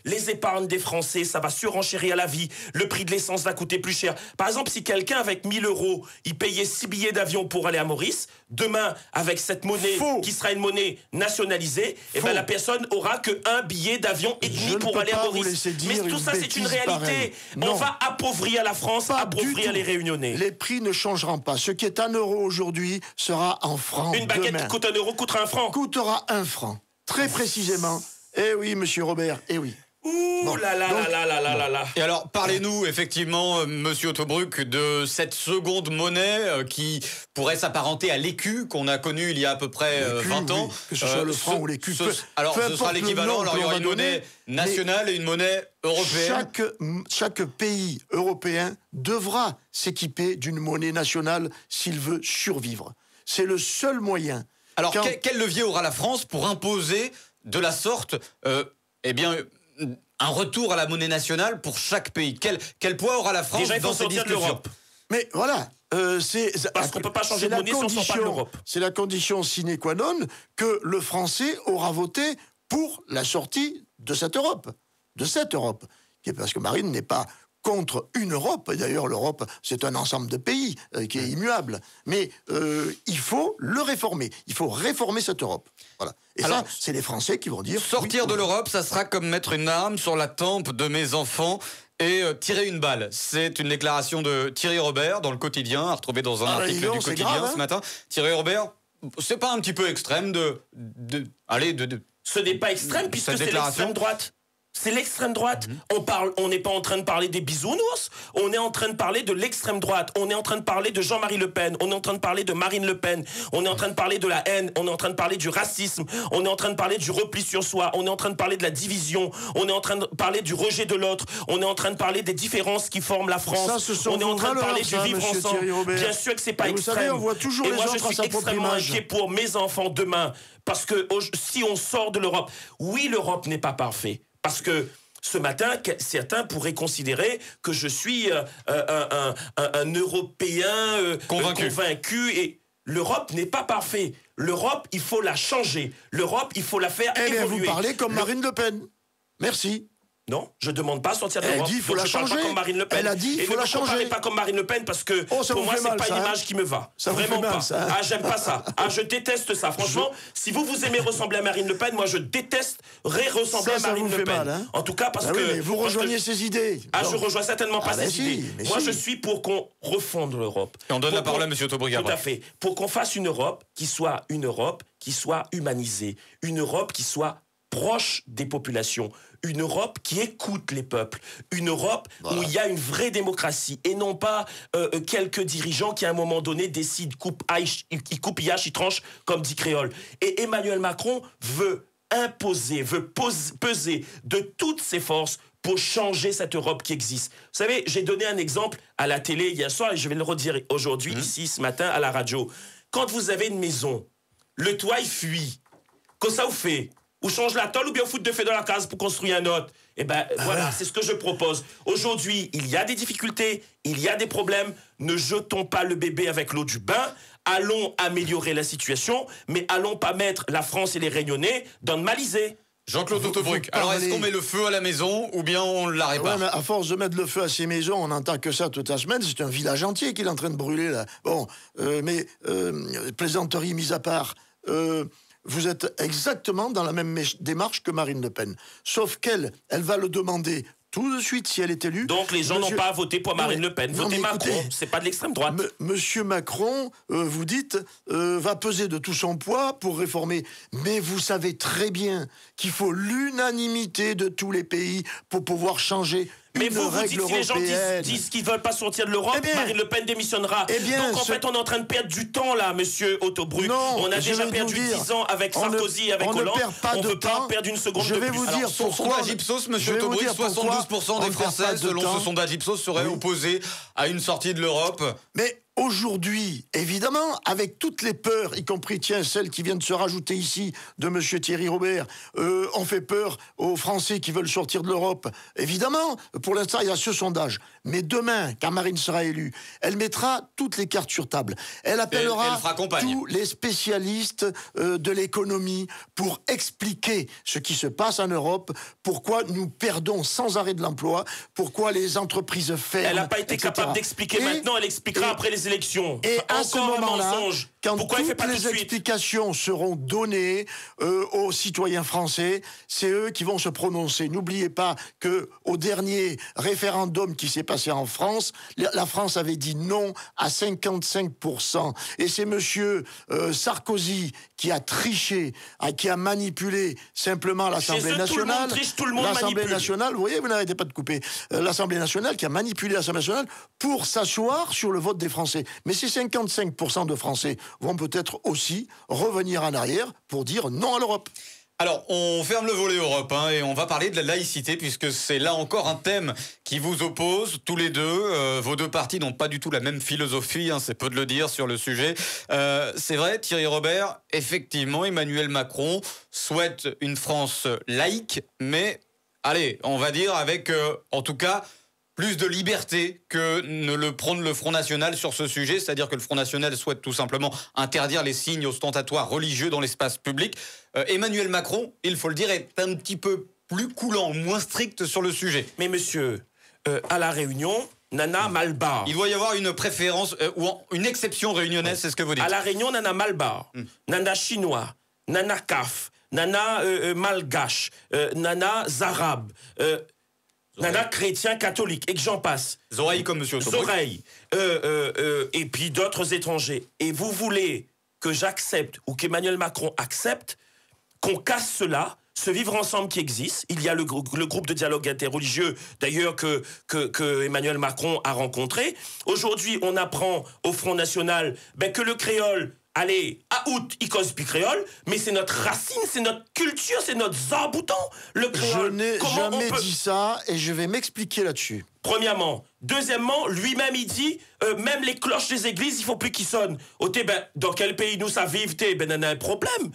les épargnes des Français, ça va surenchérir la vie, le prix de l'essence va coûter plus cher. Par exemple, si quelqu'un avec 1 000 €, il payait 6 billets d'avion pour aller à Maurice, demain, avec cette monnaie qui sera une monnaie nationalisée, la personne aura que 1 billet d'avion et demi pour aller à Maurice. Mais tout ça, c'est une réalité. On va appauvrir la France, appauvrir les Réunionnais. Les prix ne changeront pas. Ce qui est 1 € aujourd'hui sera en francs. Une baguette qui coûte 1 € coûtera 1 franc. Coûtera 1 franc. Très précisément. Eh oui, Monsieur Robert, eh oui. Ouh là là là là là là là. Et alors, parlez-nous effectivement, Monsieur Autobruck, de cette seconde monnaie qui pourrait s'apparenter à l'écu qu'on a connu il y a à peu près 20 ans. Oui. Que ce soit le franc ou l'écu. Alors, ce sera l'équivalent. Alors, il y aura une monnaie nationale et une monnaie européenne. Chaque pays européen devra s'équiper d'une monnaie nationale s'il veut survivre. C'est le seul moyen. Alors, quel levier aura la France pour imposer de la sorte, un retour à la monnaie nationale pour chaque pays? Quel poids aura la France déjà, dans ces discussions? De l'Europe. Mais voilà, parce qu'on peut pas changer de monnaie si on sort pas de l'Europe. C'est la condition sine qua non que le Français aura voté pour la sortie de cette Europe. Parce que Marine n'est pas contre une Europe. Et d'ailleurs, l'Europe, c'est un ensemble de pays qui est immuable. Mais il faut le réformer. Il faut réformer cette Europe. Voilà. Et alors, ça, c'est les Français qui vont dire... Sortir de l'Europe, ça sera comme mettre une arme sur la tempe de mes enfants et tirer une balle. C'est une déclaration de Thierry Robert dans Le Quotidien, à retrouver dans un article du Quotidien ce matin. Thierry Robert, c'est pas un petit peu extrême Ce n'est pas extrême puisque c'est l'extrême droite. C'est l'extrême droite. On n'est pas en train de parler des bisounours. On est en train de parler de l'extrême droite. On est en train de parler de Jean-Marie Le Pen. On est en train de parler de Marine Le Pen. On est en train de parler de la haine. On est en train de parler du racisme. On est en train de parler du repli sur soi. On est en train de parler de la division. On est en train de parler du rejet de l'autre. On est en train de parler des différences qui forment la France. On est en train de parler du vivre ensemble. Bien sûr que c'est pas extrême. Vous savez, on voit toujours les gens à sa propre image. Et moi, je suis extrêmement inquiet pour mes enfants demain. Parce que si on sort de l'Europe, oui, l'Europe n'est pas parfaite. Parce que ce matin, certains pourraient considérer que je suis un Européen convaincu. Et l'Europe n'est pas parfaite. L'Europe, il faut la changer. L'Europe, il faut la faire évoluer. Vous parlez comme Marine Le Pen. Merci. Non, je ne demande pas à sortir de l'Europe. Elle dit qu'il faut la changer. Pas comme Marine Le Pen. Elle a dit qu'il faut la changer. Et ne me comparez pas comme Marine Le Pen parce que pour moi, c'est pas une image qui me va. Vraiment pas. J'aime pas ça. Je déteste ça. Franchement, si vous aimez ressembler à Marine Le Pen, moi, je détesterais ressembler à Marine Le Pen. En tout cas, parce que... vous rejoignez ses idées. Je rejoins certainement pas ses idées. Moi, je suis pour qu'on refonde l'Europe. Et on donne la parole à M. Autobruck. Tout à fait. Pour qu'on fasse une Europe qui soit humanisée. Une Europe qui soit proche des populations, une Europe qui écoute les peuples, une Europe où il y a une vraie démocratie et non pas quelques dirigeants qui à un moment donné décident, ils coupent, ils tranchent, comme dit Créole. Et Emmanuel Macron veut peser de toutes ses forces pour changer cette Europe qui existe. Vous savez, j'ai donné un exemple à la télé hier soir et je vais le redire aujourd'hui, ici, ce matin, à la radio. Quand vous avez une maison, le toit, il fuit. Qu'est-ce que ça vous fait? ou change la tôle, ou bien fout de feu dans la case pour construire un autre. Eh ben voilà, c'est ce que je propose. Aujourd'hui, il y a des difficultés, il y a des problèmes. Ne jetons pas le bébé avec l'eau du bain. Allons améliorer la situation, mais allons pas mettre la France et les Réunionnais dans le Malisée. Jean-Claude Autobruck, alors est-ce qu'on met le feu à la maison ou bien on la répare? Ouais, mais à force de mettre le feu à ces maisons, on n'entend que ça toute la semaine. C'est un village entier qu'il est en train de brûler là. Bon, plaisanterie mise à part, vous êtes exactement dans la même démarche que Marine Le Pen. Sauf qu'elle va le demander tout de suite si elle est élue. Donc les gens n'ont pas à voter pour Marine Le Pen. Votez Macron, c'est pas de l'extrême droite. Monsieur Macron, vous dites, va peser de tout son poids pour réformer. Mais vous savez très bien qu'il faut l'unanimité de tous les pays pour pouvoir changer. Mais vous dites, si les gens disent qu'ils ne veulent pas sortir de l'Europe, Marine Le Pen démissionnera. Donc en fait, on est en train de perdre du temps là, monsieur Autobruck. On a déjà perdu 10 ans avec Sarkozy et avec Hollande. On ne peut pas perdre une seconde de plus. Je vais vous dire pourquoi Ipsos, monsieur Autobruck, 72% des Français, selon ce sondage Ipsos, seraient opposés à une sortie de l'Europe. Mais aujourd'hui, évidemment, avec toutes les peurs, y compris, celle qui vient de se rajouter ici, de M. Thierry Robert, on fait peur aux Français qui veulent sortir de l'Europe. Évidemment, pour l'instant, il y a ce sondage. Mais demain, quand Marine sera élue, elle mettra toutes les cartes sur table. Elle appellera tous les spécialistes de l'économie pour expliquer ce qui se passe en Europe, pourquoi nous perdons sans arrêt de l'emploi, pourquoi les entreprises ferment, Elle n'a pas été capable d'expliquer maintenant, elle expliquera après les élections. Et à ce moment-là, quand pourquoi toutes les explications seront données aux citoyens français, c'est eux qui vont se prononcer. N'oubliez pas que au dernier référendum qui s'est passé en France, la France avait dit non à 55%. Et c'est monsieur Sarkozy qui a triché, qui a manipulé simplement l'Assemblée nationale. Tout le monde L'Assemblée nationale, vous voyez, vous n'arrêtez pas de couper. L'Assemblée nationale qui a manipulé l'Assemblée nationale pour s'asseoir sur le vote des Français. Mais ces 55% de Français vont peut-être aussi revenir en arrière pour dire non à l'Europe. Alors, on ferme le volet Europe et on va parler de la laïcité puisque c'est là encore un thème qui vous oppose tous les deux. Vos deux partis n'ont pas du tout la même philosophie, c'est peu de le dire sur le sujet. C'est vrai, Thierry Robert, effectivement, Emmanuel Macron souhaite une France laïque, mais allez, on va dire avec, en tout cas, plus de liberté que ne le prône le Front National sur ce sujet, c'est-à-dire que le Front National souhaite tout simplement interdire les signes ostentatoires religieux dans l'espace public. Emmanuel Macron, il faut le dire, est un petit peu plus coulant, moins strict sur le sujet. Mais monsieur, à La Réunion, Nana Malbar. Il doit y avoir une préférence, ou une exception réunionnaise, c'est ce que vous dites. À La Réunion, Nana Malbar, Nana Chinois, Nana Kaf, Nana Malgache, Nana Zarab, Nana chrétien catholique, et que j'en passe. Zoreilles comme monsieur Autobruck. Zoreilles, et puis d'autres étrangers. Et vous voulez que j'accepte, ou qu'Emmanuel Macron accepte, qu'on casse cela, ce vivre ensemble qui existe. Il y a le groupe de dialogue interreligieux, d'ailleurs, que Emmanuel Macron a rencontré. Aujourd'hui, on apprend au Front National que le créole, allez, à août, il cause plus créole, mais c'est notre racine, c'est notre culture, c'est notre zarbouton, le créole. Je n'ai jamais dit ça, et je vais m'expliquer là-dessus. Premièrement. Deuxièmement, lui-même, il dit, même les cloches des églises, il faut plus qu'ils sonnent. Dans quel pays nous ça vive, on a un problème.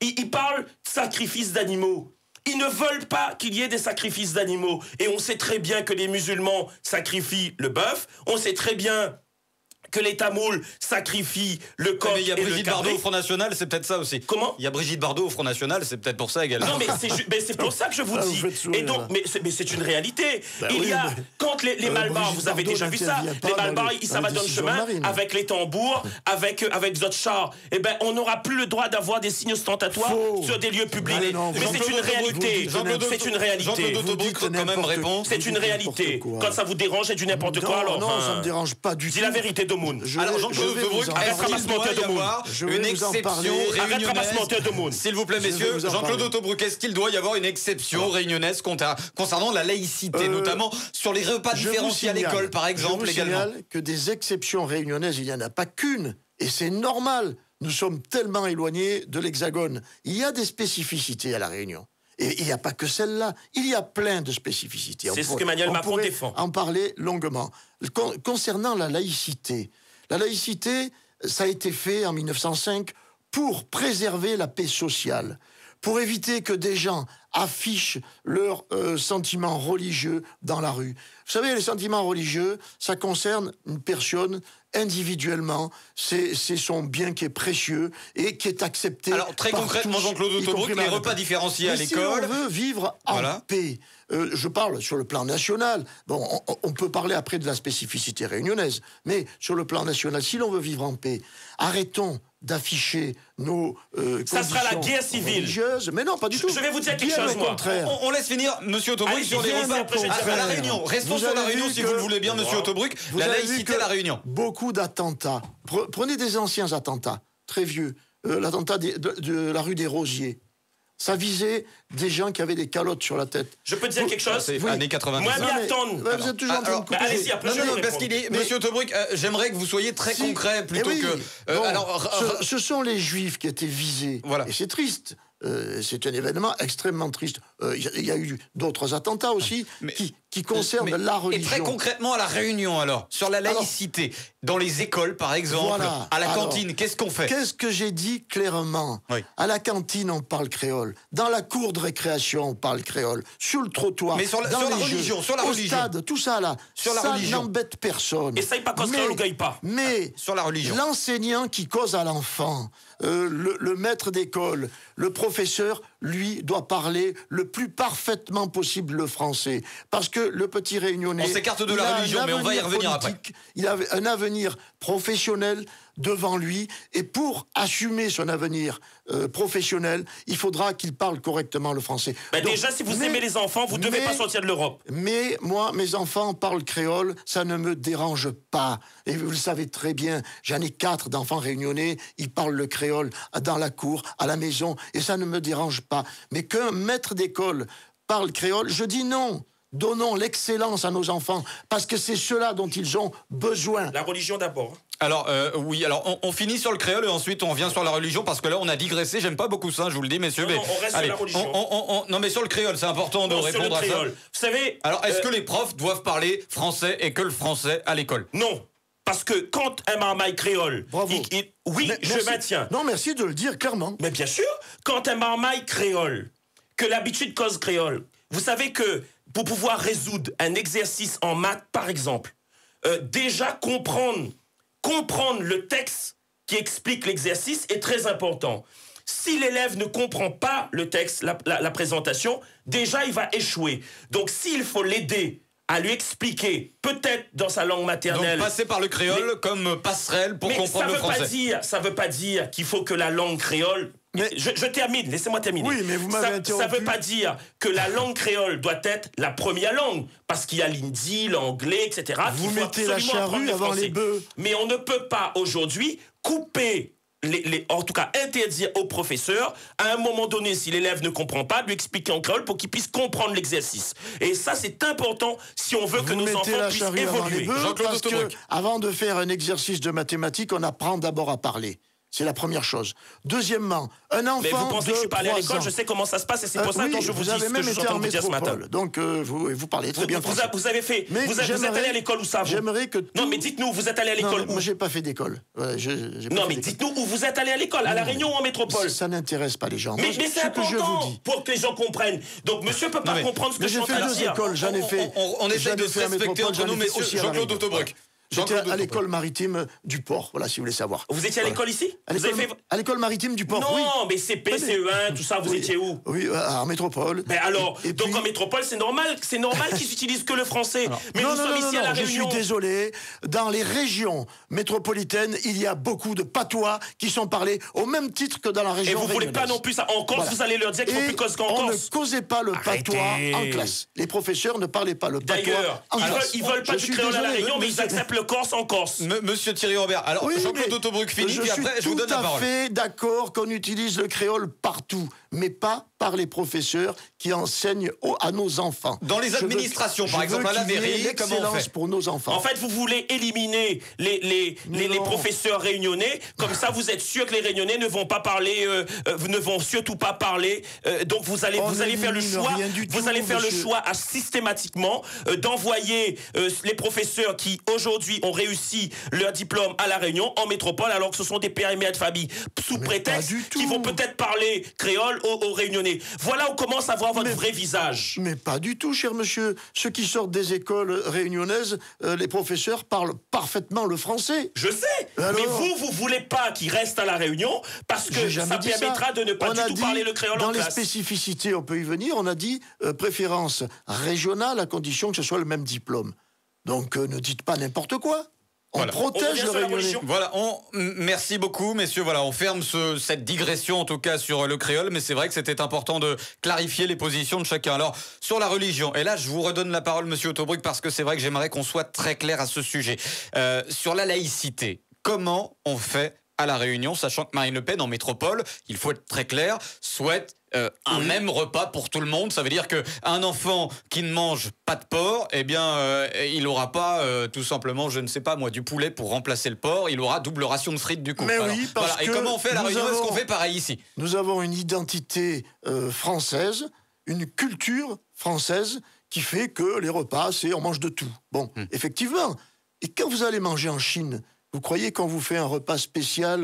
Il parle de sacrifice d'animaux. Ils ne veulent pas qu'il y ait des sacrifices d'animaux. Et on sait très bien que les musulmans sacrifient le bœuf. On sait très bien que les Tamouls sacrifient le coq et le cabri. Mais il y a Brigitte Bardot au Front National, c'est peut-être ça aussi. Comment ? Il y a Brigitte Bardot au Front National, c'est peut-être pour ça également. Non, mais c'est pour ça que je vous dis. Et donc, mais c'est une réalité. Quand les Malbars, vous avez déjà vu ça, les Malbars, ils s'abattent le chemin avec les tambours, avec d'autres chars. On n'aura plus le droit d'avoir des signes ostentatoires sur des lieux publics. Mais c'est une réalité. C'est une réalité. Jean-Claude Autobruck, quand même, répond. C'est une réalité. Quand ça vous dérange, c'est du n'importe quoi. Alors, non, ça me dérange pas du tout. Dis la vérité, Domoun. Alors Jean-Claude Autobruck, est-ce qu'il doit y avoir une exception réunionnaise, s'il vous plaît messieurs, Jean-Claude Autobruck, est-ce qu'il doit y avoir une exception réunionnaise concernant la laïcité, notamment sur les repas différenciés à l'école par exemple également? Je vous signale que des exceptions réunionnaises, il n'y en a pas qu'une, et c'est normal. Nous sommes tellement éloignés de l'Hexagone. Il y a des spécificités à La Réunion. Et il n'y a pas que celle-là, il y a plein de spécificités. C'est ce qu'Emmanuel Macron défend. En parler longuement. Concernant la laïcité, ça a été fait en 1905 pour préserver la paix sociale, pour éviter que des gens affichent leurs sentiments religieux dans la rue. Vous savez, les sentiments religieux, ça concerne une personne individuellement, c'est son bien qui est précieux et qui est accepté. Alors très concrètement, Jean-Claude Autobruck, les repas différenciés à l'école. Si on veut vivre en paix, je parle sur le plan national. Bon, on peut parler après de la spécificité réunionnaise, mais sur le plan national, si l'on veut vivre en paix, arrêtons d'afficher nos ça sera la guerre civile religieuses. Mais non, pas du tout. Je vais vous dire quelque chose, moi. On laisse finir Monsieur Autobruck sur les repas à la Réunion. Restons sur la Réunion si vous le voulez bien, Monsieur Autobruck. La laïcité à la Réunion. Beaucoup d'attentats. Prenez des anciens attentats, très vieux. L'attentat de la rue des Rosiers. Ça visait des gens qui avaient des calottes sur la tête. Je peux te dire quelque chose? C'est années 90. Moi, m'y attendre. Vous êtes toujours en train de couper. Allez-y, après je vais parce qu'il est... Monsieur Autobruck, j'aimerais que vous soyez très concret plutôt que... Ce sont les Juifs qui étaient visés. Voilà. Et c'est triste. C'est un événement extrêmement triste. Il y a eu d'autres attentats aussi qui concernent la religion. Et très concrètement à la Réunion alors, sur la laïcité, dans les écoles par exemple, à la cantine, qu'est-ce qu'on fait? Qu'est-ce que j'ai dit clairement? À la cantine, on parle créole. Dans la cour de récréation, on parle créole. Sur le trottoir, mais sur la religion, au stade, tout ça là, ça n'embête personne. Et ça, il pas cause créole ou gagne pas. Mais sur la religion, l'enseignant qui cause à l'enfant, le maître d'école, le professeur, lui, doit parler le plus parfaitement possible le français. Parce que le petit Réunionnais... On s'écarte de la religion, mais on va y revenir après. Il a un avenir professionnel devant lui, et pour assumer son avenir professionnel, il faudra qu'il parle correctement le français. Donc, déjà, si vous aimez les enfants, vous ne devez pas sortir de l'Europe. Mais moi, mes enfants parlent créole, ça ne me dérange pas. Et vous le savez très bien, j'en ai 4 d'enfants réunionnais, ils parlent le créole dans la cour, à la maison, et ça ne me dérange pas. Mais qu'un maître d'école parle créole, je dis non. Donnons l'excellence à nos enfants, parce que c'est cela dont ils ont besoin. La religion d'abord. Alors, oui, alors on finit sur le créole et ensuite on revient sur la religion, parce que là on a digressé, j'aime pas beaucoup ça, je vous le dis, messieurs. Non, on reste sur la religion. Non, mais sur le créole, c'est important de répondre à ça. Vous savez... Alors, est-ce que les profs doivent parler français et que le français à l'école? Non. Parce que quand un marmaille créole... Bravo. Oui, je maintiens. Non, merci de le dire clairement. Mais bien sûr, quand un marmaille créole, que l'habitude cause créole, vous savez que pour pouvoir résoudre un exercice en maths, par exemple, déjà comprendre le texte qui explique l'exercice est très important. Si l'élève ne comprend pas le texte, la présentation, déjà il va échouer. Donc s'il faut l'aider à lui expliquer, peut-être dans sa langue maternelle... Donc passer par le créole comme passerelle pour comprendre le français. Ça veut pas dire qu'il faut que la langue créole... Mais je termine, laissez-moi terminer. Oui, mais vous m'avez interrompu. Ça veut pas dire que la langue créole doit être la première langue, parce qu'il y a l'hindi, l'anglais, etc. Vous mettez la charrue avant les bœufs. Mais on ne peut pas aujourd'hui couper... en tout cas, interdire au professeur, à un moment donné, si l'élève ne comprend pas, de lui expliquer en créole pour qu'il puisse comprendre l'exercice. Et ça, c'est important si on veut que nos enfants puissent évoluer. Parce que, avant de faire un exercice de mathématiques, on apprend d'abord à parler. C'est la première chose. Deuxièmement, un enfant mais vous pensez de que je suis pas allé à 3 l'école, ans. je sais comment ça se passe et c'est pour ça que je vous dis ce que je suis en train de vous dire ce matin. Donc vous parlez très bien français. Vous avez fait... Mais vous êtes allé à l'école où ça vous? J'aimerais que... Non, mais dites-nous, vous êtes allé à l'école où? Moi, j'ai pas fait d'école. Non, mais dites-nous où vous êtes allé à l'école, à La Réunion ou en métropole? Ça n'intéresse pas les gens. Mais c'est important pour que les gens comprennent. Donc monsieur peut pas comprendre ce que je suis en train de dire. J'ai fait 2 écoles, j'en ai fait... On essaie de se respecter entre nous, messieurs. Jean-Claude Autobruck. J'étais à l'école maritime du port, voilà, si vous voulez savoir. Vous étiez à l'école ici? À l'école maritime du port, oui. Non, mais CP, CE1, tout ça, vous étiez où? Oui, en métropole. Mais alors, donc en métropole, c'est normal qu'ils utilisent que le français. Mais nous sommes ici à La Réunion. Je suis désolé, dans les régions métropolitaines, il y a beaucoup de patois qui sont parlés au même titre que dans la région. Et vous voulez pas non plus ça? En Corse, vous allez leur dire qu'il faut plus cause qu'en Corse. On ne causait pas le patois en classe. Les professeurs ne parlaient pas le patois en classe. Ils veulent pas du créole à La Réunion, mais ils acceptent le Corse en Corse. Monsieur Thierry Robert, alors oui, Jean-Claude Autobruck finit, puis après je vous donne la parole. Je suis tout à fait d'accord qu'on utilise le créole partout, mais pas par les professeurs qui enseignent à nos enfants. Dans les administrations, par exemple, à la mairie, comment on fait pour nos enfants. En fait, vous voulez éliminer les professeurs réunionnais, comme ça vous êtes sûr que les réunionnais ne vont pas parler, ne vont surtout pas parler. Donc vous allez faire le choix, le choix à systématiquement d'envoyer les professeurs qui aujourd'hui ont réussi leur diplôme à la Réunion en métropole, alors que ce sont des pères et mères de famille sous prétexte qu'ils vont peut-être parler créole aux Réunionnais. Voilà où commence à voir votre vrai visage. Mais pas du tout, cher monsieur. Ceux qui sortent des écoles réunionnaises, les professeurs parlent parfaitement le français. Je sais, mais vous voulez pas qu'ils restent à la Réunion parce que ça permettra de ne pas du tout parler le créole en classe. Dans les spécificités, on peut y venir, on a dit préférence régionale à condition que ce soit le même diplôme. Donc ne dites pas n'importe quoi. On protège le Réunionnais. Voilà, merci beaucoup, messieurs. Voilà, on ferme cette digression, en tout cas, sur le créole. Mais c'est vrai que c'était important de clarifier les positions de chacun. Alors, sur la religion, et là, je vous redonne la parole, monsieur Autobruck, parce que c'est vrai que j'aimerais qu'on soit très clair à ce sujet. Sur la laïcité, comment on fait à La Réunion, sachant que Marine Le Pen, en métropole, il faut être très clair, souhaite un même repas pour tout le monde. Ça veut dire qu'un enfant qui ne mange pas de porc, eh bien, il n'aura pas tout simplement, je ne sais pas moi, du poulet pour remplacer le porc. Il aura double ration de frites du coup. Mais alors, oui, parce que et comment on fait à La Réunion? Est-ce qu'on fait pareil ici? Nous avons une identité française, une culture française qui fait que les repas, on mange de tout. Bon, effectivement. Et quand vous allez manger en Chine, vous croyez qu'on vous fait un repas spécial,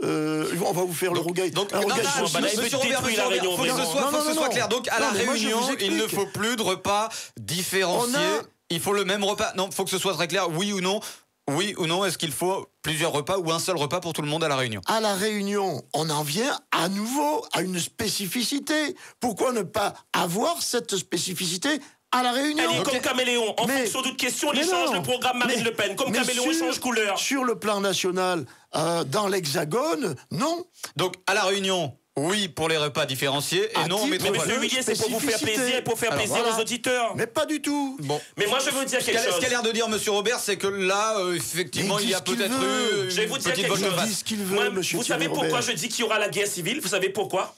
on va vous faire le rougail. Donc, monsieur Robert, il faut que ce soit clair. Donc, à La Réunion, il ne faut plus de repas différenciés. Il faut le même repas. Non, il faut que ce soit très clair. Oui ou non? Oui ou non, est-ce qu'il faut plusieurs repas ou un seul repas pour tout le monde à La Réunion? À La Réunion, on en vient à nouveau à une spécificité. Pourquoi ne pas avoir cette spécificité à La Réunion? Elle est comme caméléon. En fonction d'une question, il change le programme Marine Le Pen. Comme caméléon, il change couleur. Sur le plan national, dans l'Hexagone, non. Donc, à La Réunion, oui pour les repas différenciés et non en métropole. Monsieur Huillier, c'est pour vous faire plaisir et pour faire plaisir aux auditeurs. Mais pas du tout. Bon. Mais moi, je veux dire quelque chose. Ce qu'a l'air de dire monsieur Robert, c'est que là, effectivement, il y a peut-être eu... Je vais vous dire quelque chose. Il dit ce qu'il veut, monsieur Vous savez Robert. pourquoi je dis qu'il y aura la guerre civile? Vous savez pourquoi?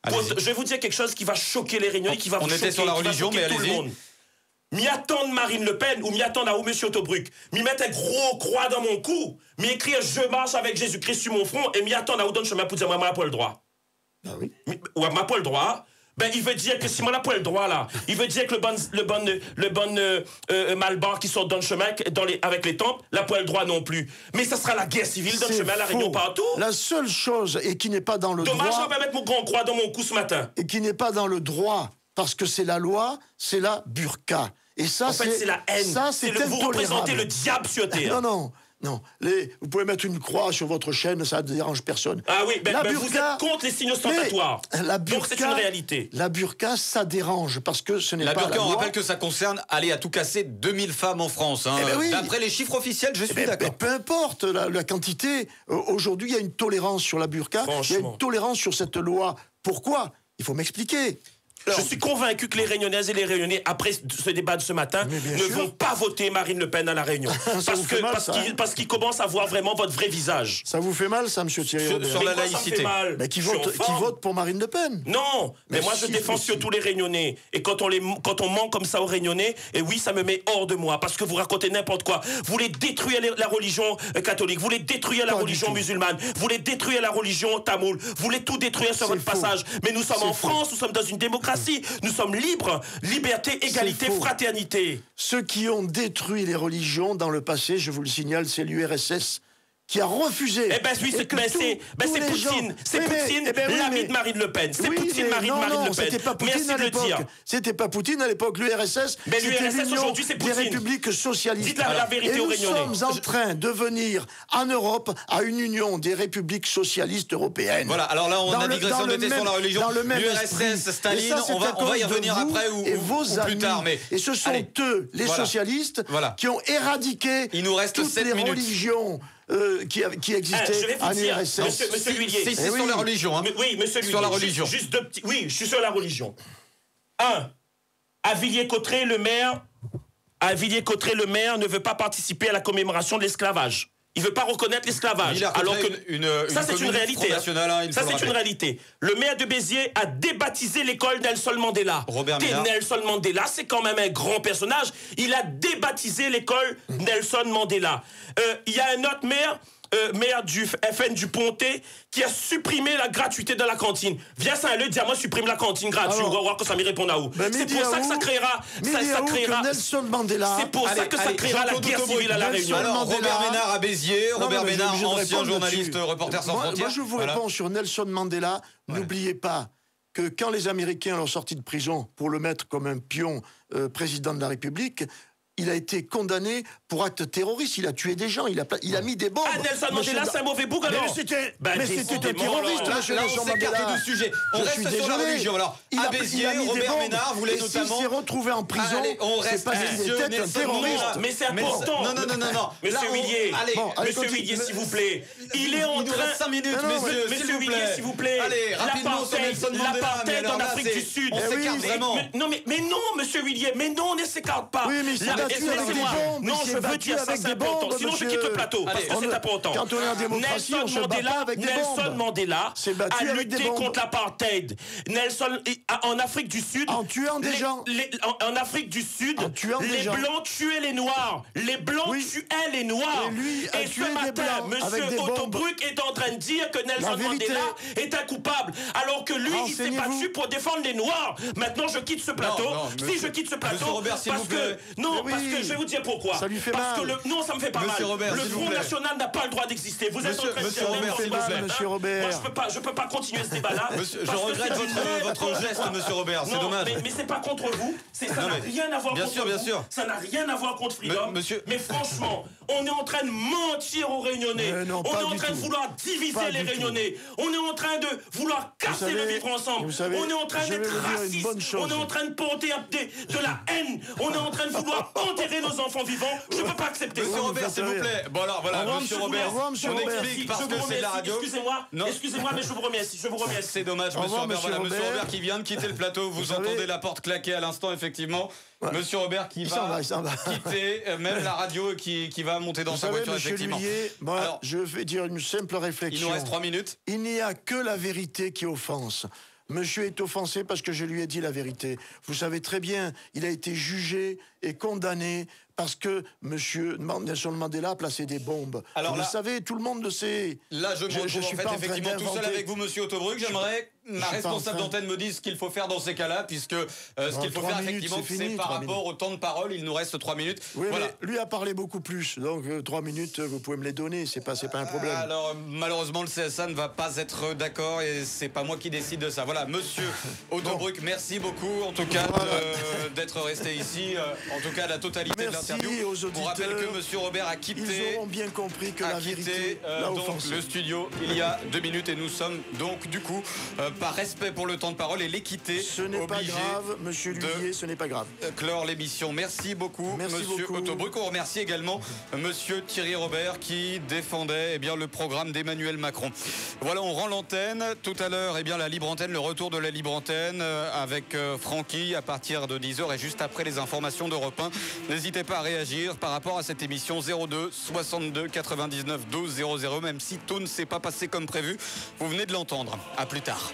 Je vais vous dire quelque chose qui va choquer les Réunionnais, qui va vous choquer. On était sur la religion, mais allez-y. M'y attendre Marine Le Pen ou m'y attendre à monsieur Autobruck, m'y mettre un gros croix dans mon cou, m'y écrire je marche avec Jésus-Christ sur mon front et m'y attendre à où donne chemin pour dire moi pas le droit. Ah oui. Ou à m'a pas le droit. Ben il veut dire que si moi n'a pas le droit là, il veut dire que le bon Malbar qui sort dans le chemin avec les temples, n'a pas le droit non plus. Mais ça sera la guerre civile dans le chemin à La Réunion partout. La seule chose et qui n'est pas dans le droit. Dommage, on va mettre mon grand croix dans mon cou ce matin. Et qui n'est pas dans le droit. Parce que c'est la loi, c'est la burqa. Et ça, en fait, c'est la haine. Ça, c'est intolérable. Vous représentez le diable sur terre. Non. Vous pouvez mettre une croix sur votre chaîne, ça ne dérange personne. Ah oui, mais vous êtes contre les signes ostentatoires. Donc c'est une réalité. La burqa, ça dérange, parce que ce n'est pas la burqa, on rappelle que ça concerne, à tout casser, 2000 femmes en France. Hein. Oui. D'après les chiffres officiels, je suis d'accord. Peu importe la quantité. Aujourd'hui, il y a une tolérance sur la burqa, il y a une tolérance sur cette loi. Pourquoi? Il faut m'expliquer. Je suis convaincu que les Réunionnaises et les Réunionnais, après ce débat de ce matin, ne vont pas voter Marine Le Pen à La Réunion. parce qu'ils commencent à voir vraiment votre vrai visage. Ça vous fait mal, ça, monsieur Thierry Robert? Sur la laïcité. Mais qui vote pour Marine Le Pen? Non, mais moi je défends surtout les Réunionnais. Et quand on ment comme ça aux Réunionnais, et oui, ça me met hors de moi, parce que vous racontez n'importe quoi. Vous voulez détruire la religion catholique, vous voulez détruire la religion musulmane, vous voulez détruire la religion tamoule, vous voulez tout détruire sur votre passage. Mais nous sommes en France, nous sommes dans une démocratie. Nous sommes libres, liberté, égalité, fraternité. Ceux qui ont détruit les religions dans le passé, je vous le signale, c'est l'URSS qui a refusé. Eh ben oui, c'est Poutine. C'est Poutine, l'ami de Marine Le Pen. C'est Poutine, Marine Le Pen. C'était pas Poutine à l'époque. C'était pas Poutine à l'époque. L'URSS, mais l'URSS aujourd'hui, c'est Poutine. Des républiques socialistes. Dites la vérité aux Réunionnais. Nous sommes en train de venir en Europe à une union des républiques socialistes européennes. Voilà. Alors là, on a digressé, on était sur la religion. L'URSS, Staline, on va y revenir après ou plus tard. Et ce sont eux, les socialistes, qui ont éradiqué toutes les religions qui existait à l'URSS. Monsieur Huillier. C'est sur la religion. Hein. Oui, monsieur Huillier. Sur la religion. Juste deux petits. Oui, je suis sur la religion. À Villiers-Cotterêts, le maire ne veut pas participer à la commémoration de l'esclavage. Il veut pas reconnaître l'esclavage. Alors que ça, c'est une réalité. Ça, c'est une réalité. Le maire de Béziers a débaptisé l'école Nelson Mandela. Robert Ménard. Nelson Mandela, c'est quand même un grand personnage. Il a débaptisé l'école Nelson Mandela. Il y a un autre maire du FN du Pontet qui a supprimé la gratuité de la cantine. Viens Saint-Leu, dis à moi supprime la cantine gratuite. On va voir que ça m'y répond à où. C'est pour ça que ça créera. Nelson Mandela. C'est pour ça que ça créera la guerre civile à la Réunion. Alors Robert Ménard à Béziers, Robert Ménard, ancien journaliste, reporter sans frontières. Moi je vous réponds sur Nelson Mandela. N'oubliez pas que quand les Américains l'ont sorti de prison pour le mettre comme un pion président de la République, il a été condamné pour acte terroriste. Il a tué des gens. Il a mis des bombes. Ah, Nelson Mandela, c'est un mauvais bouc alors. Mais c'était un terroriste, monsieur Nelson Mandela. Là, on s'écarte du sujet. On reste sur la religion. Alors, à Béziers, Robert Ménard voulait notamment... Et s'il s'est retrouvé en prison, c'est parce qu'il était un terroriste. Mais c'est important. Non. Monsieur Villiers, Monsieur Villiers, s'il vous plaît. Il est en train... Il nous reste 5 minutes, messieurs, Monsieur Villiers, s'il vous plaît. Allez, rapidement sur Nelson Mandela. L'apartheid en Afrique du Sud. On s'écarte vraiment. Non, mais non, Monsieur Villiers. Mais non, on ne s'écarte pas. Oui, mais excusez-moi. Non, je veux dire ça, c'est important. Sinon, je quitte le plateau, parce que c'est important. Quand on est en démocratie, on se bat pas avec des bombes. Nelson Mandela a lutté contre l'apartheid. En Afrique du Sud... En tuant des gens. En Afrique du Sud, les Blancs tuaient les Noirs. Les Blancs tuaient les Noirs. Et ce matin, Monsieur Autobruck est en train de dire que Nelson Mandela est un coupable. Alors que lui, il s'est battu pour défendre les Noirs. Maintenant, je quitte ce plateau. Si je quitte ce plateau, parce que je vais vous dire pourquoi. Ça lui fait mal. Non, ça me fait pas mal. Robert, le Front National n'a pas le droit d'exister. Vous êtes en train de Monsieur Robert, s'il vous plaît. Monsieur Robert. Moi, je peux pas continuer ce débat-là. Je regrette votre geste, Monsieur Robert. C'est dommage. Mais c'est pas contre vous. Ça n'a rien à voir contre vous. Bien sûr. Ça n'a rien à voir contre Freedom. Mais franchement, on est en train de mentir aux Réunionnais. On est en train de vouloir diviser les Réunionnais. On est en train de vouloir casser le vivre ensemble. On est en train d'être raciste. On est en train de porter de la haine. On est en train de vouloir enterrer nos enfants vivants. Je ne peux pas accepter ça. Monsieur Robert, s'il vous plaît. Bon alors voilà, Monsieur Robert, on explique parce que c'est la radio. Excusez-moi, mais je vous remercie. C'est dommage, Monsieur Robert. Voilà, Monsieur Robert qui vient de quitter le plateau. Vous entendez la porte claquer à l'instant, effectivement. Monsieur Robert qui va quitter même la radio, qui va monter dans sa voiture, effectivement. Alors, je vais dire une simple réflexion. Il nous reste 3 minutes. Il n'y a que la vérité qui offense. Monsieur est offensé parce que je lui ai dit la vérité. Vous savez très bien, il a été jugé et condamné parce que Monsieur Nelson Mandela a placé des bombes. Alors vous le savez, tout le monde le sait. Là, je me retrouve en fait effectivement tout seul avec vous, Monsieur Autobruck. J'aimerais ma responsable d'antenne me dise ce qu'il faut faire dans ces cas-là, puisque ce qu'il faut faire effectivement, c'est par rapport au temps de parole. Il nous reste 3 minutes. Oui, voilà. Mais lui a parlé beaucoup plus, donc 3 minutes, vous pouvez me les donner. C'est pas un problème. Alors malheureusement, le CSA ne va pas être d'accord et c'est pas moi qui décide de ça. Voilà, Monsieur Autobruck, merci beaucoup en tout cas d'être resté ici. En tout cas, la totalité de l'interview. On rappelle que Monsieur Robert a quitté. Ils auront bien compris que la vérité donc le studio il y a 2 minutes et nous sommes donc du coup par respect pour le temps de parole et l'équité. Ce n'est pas grave, Monsieur Lhuillier, ce n'est pas grave. Clore l'émission. Merci beaucoup, Monsieur Autobruck. On remercie également Monsieur Thierry Robert qui défendait le programme d'Emmanuel Macron. Voilà, on rend l'antenne. Tout à l'heure, la libre antenne, le retour de la libre antenne avec Francky à partir de 10h et juste après les informations d'Europe 1. N'hésitez pas à réagir par rapport à cette émission 02 62 99 12 00, même si tout ne s'est pas passé comme prévu. Vous venez de l'entendre. À plus tard.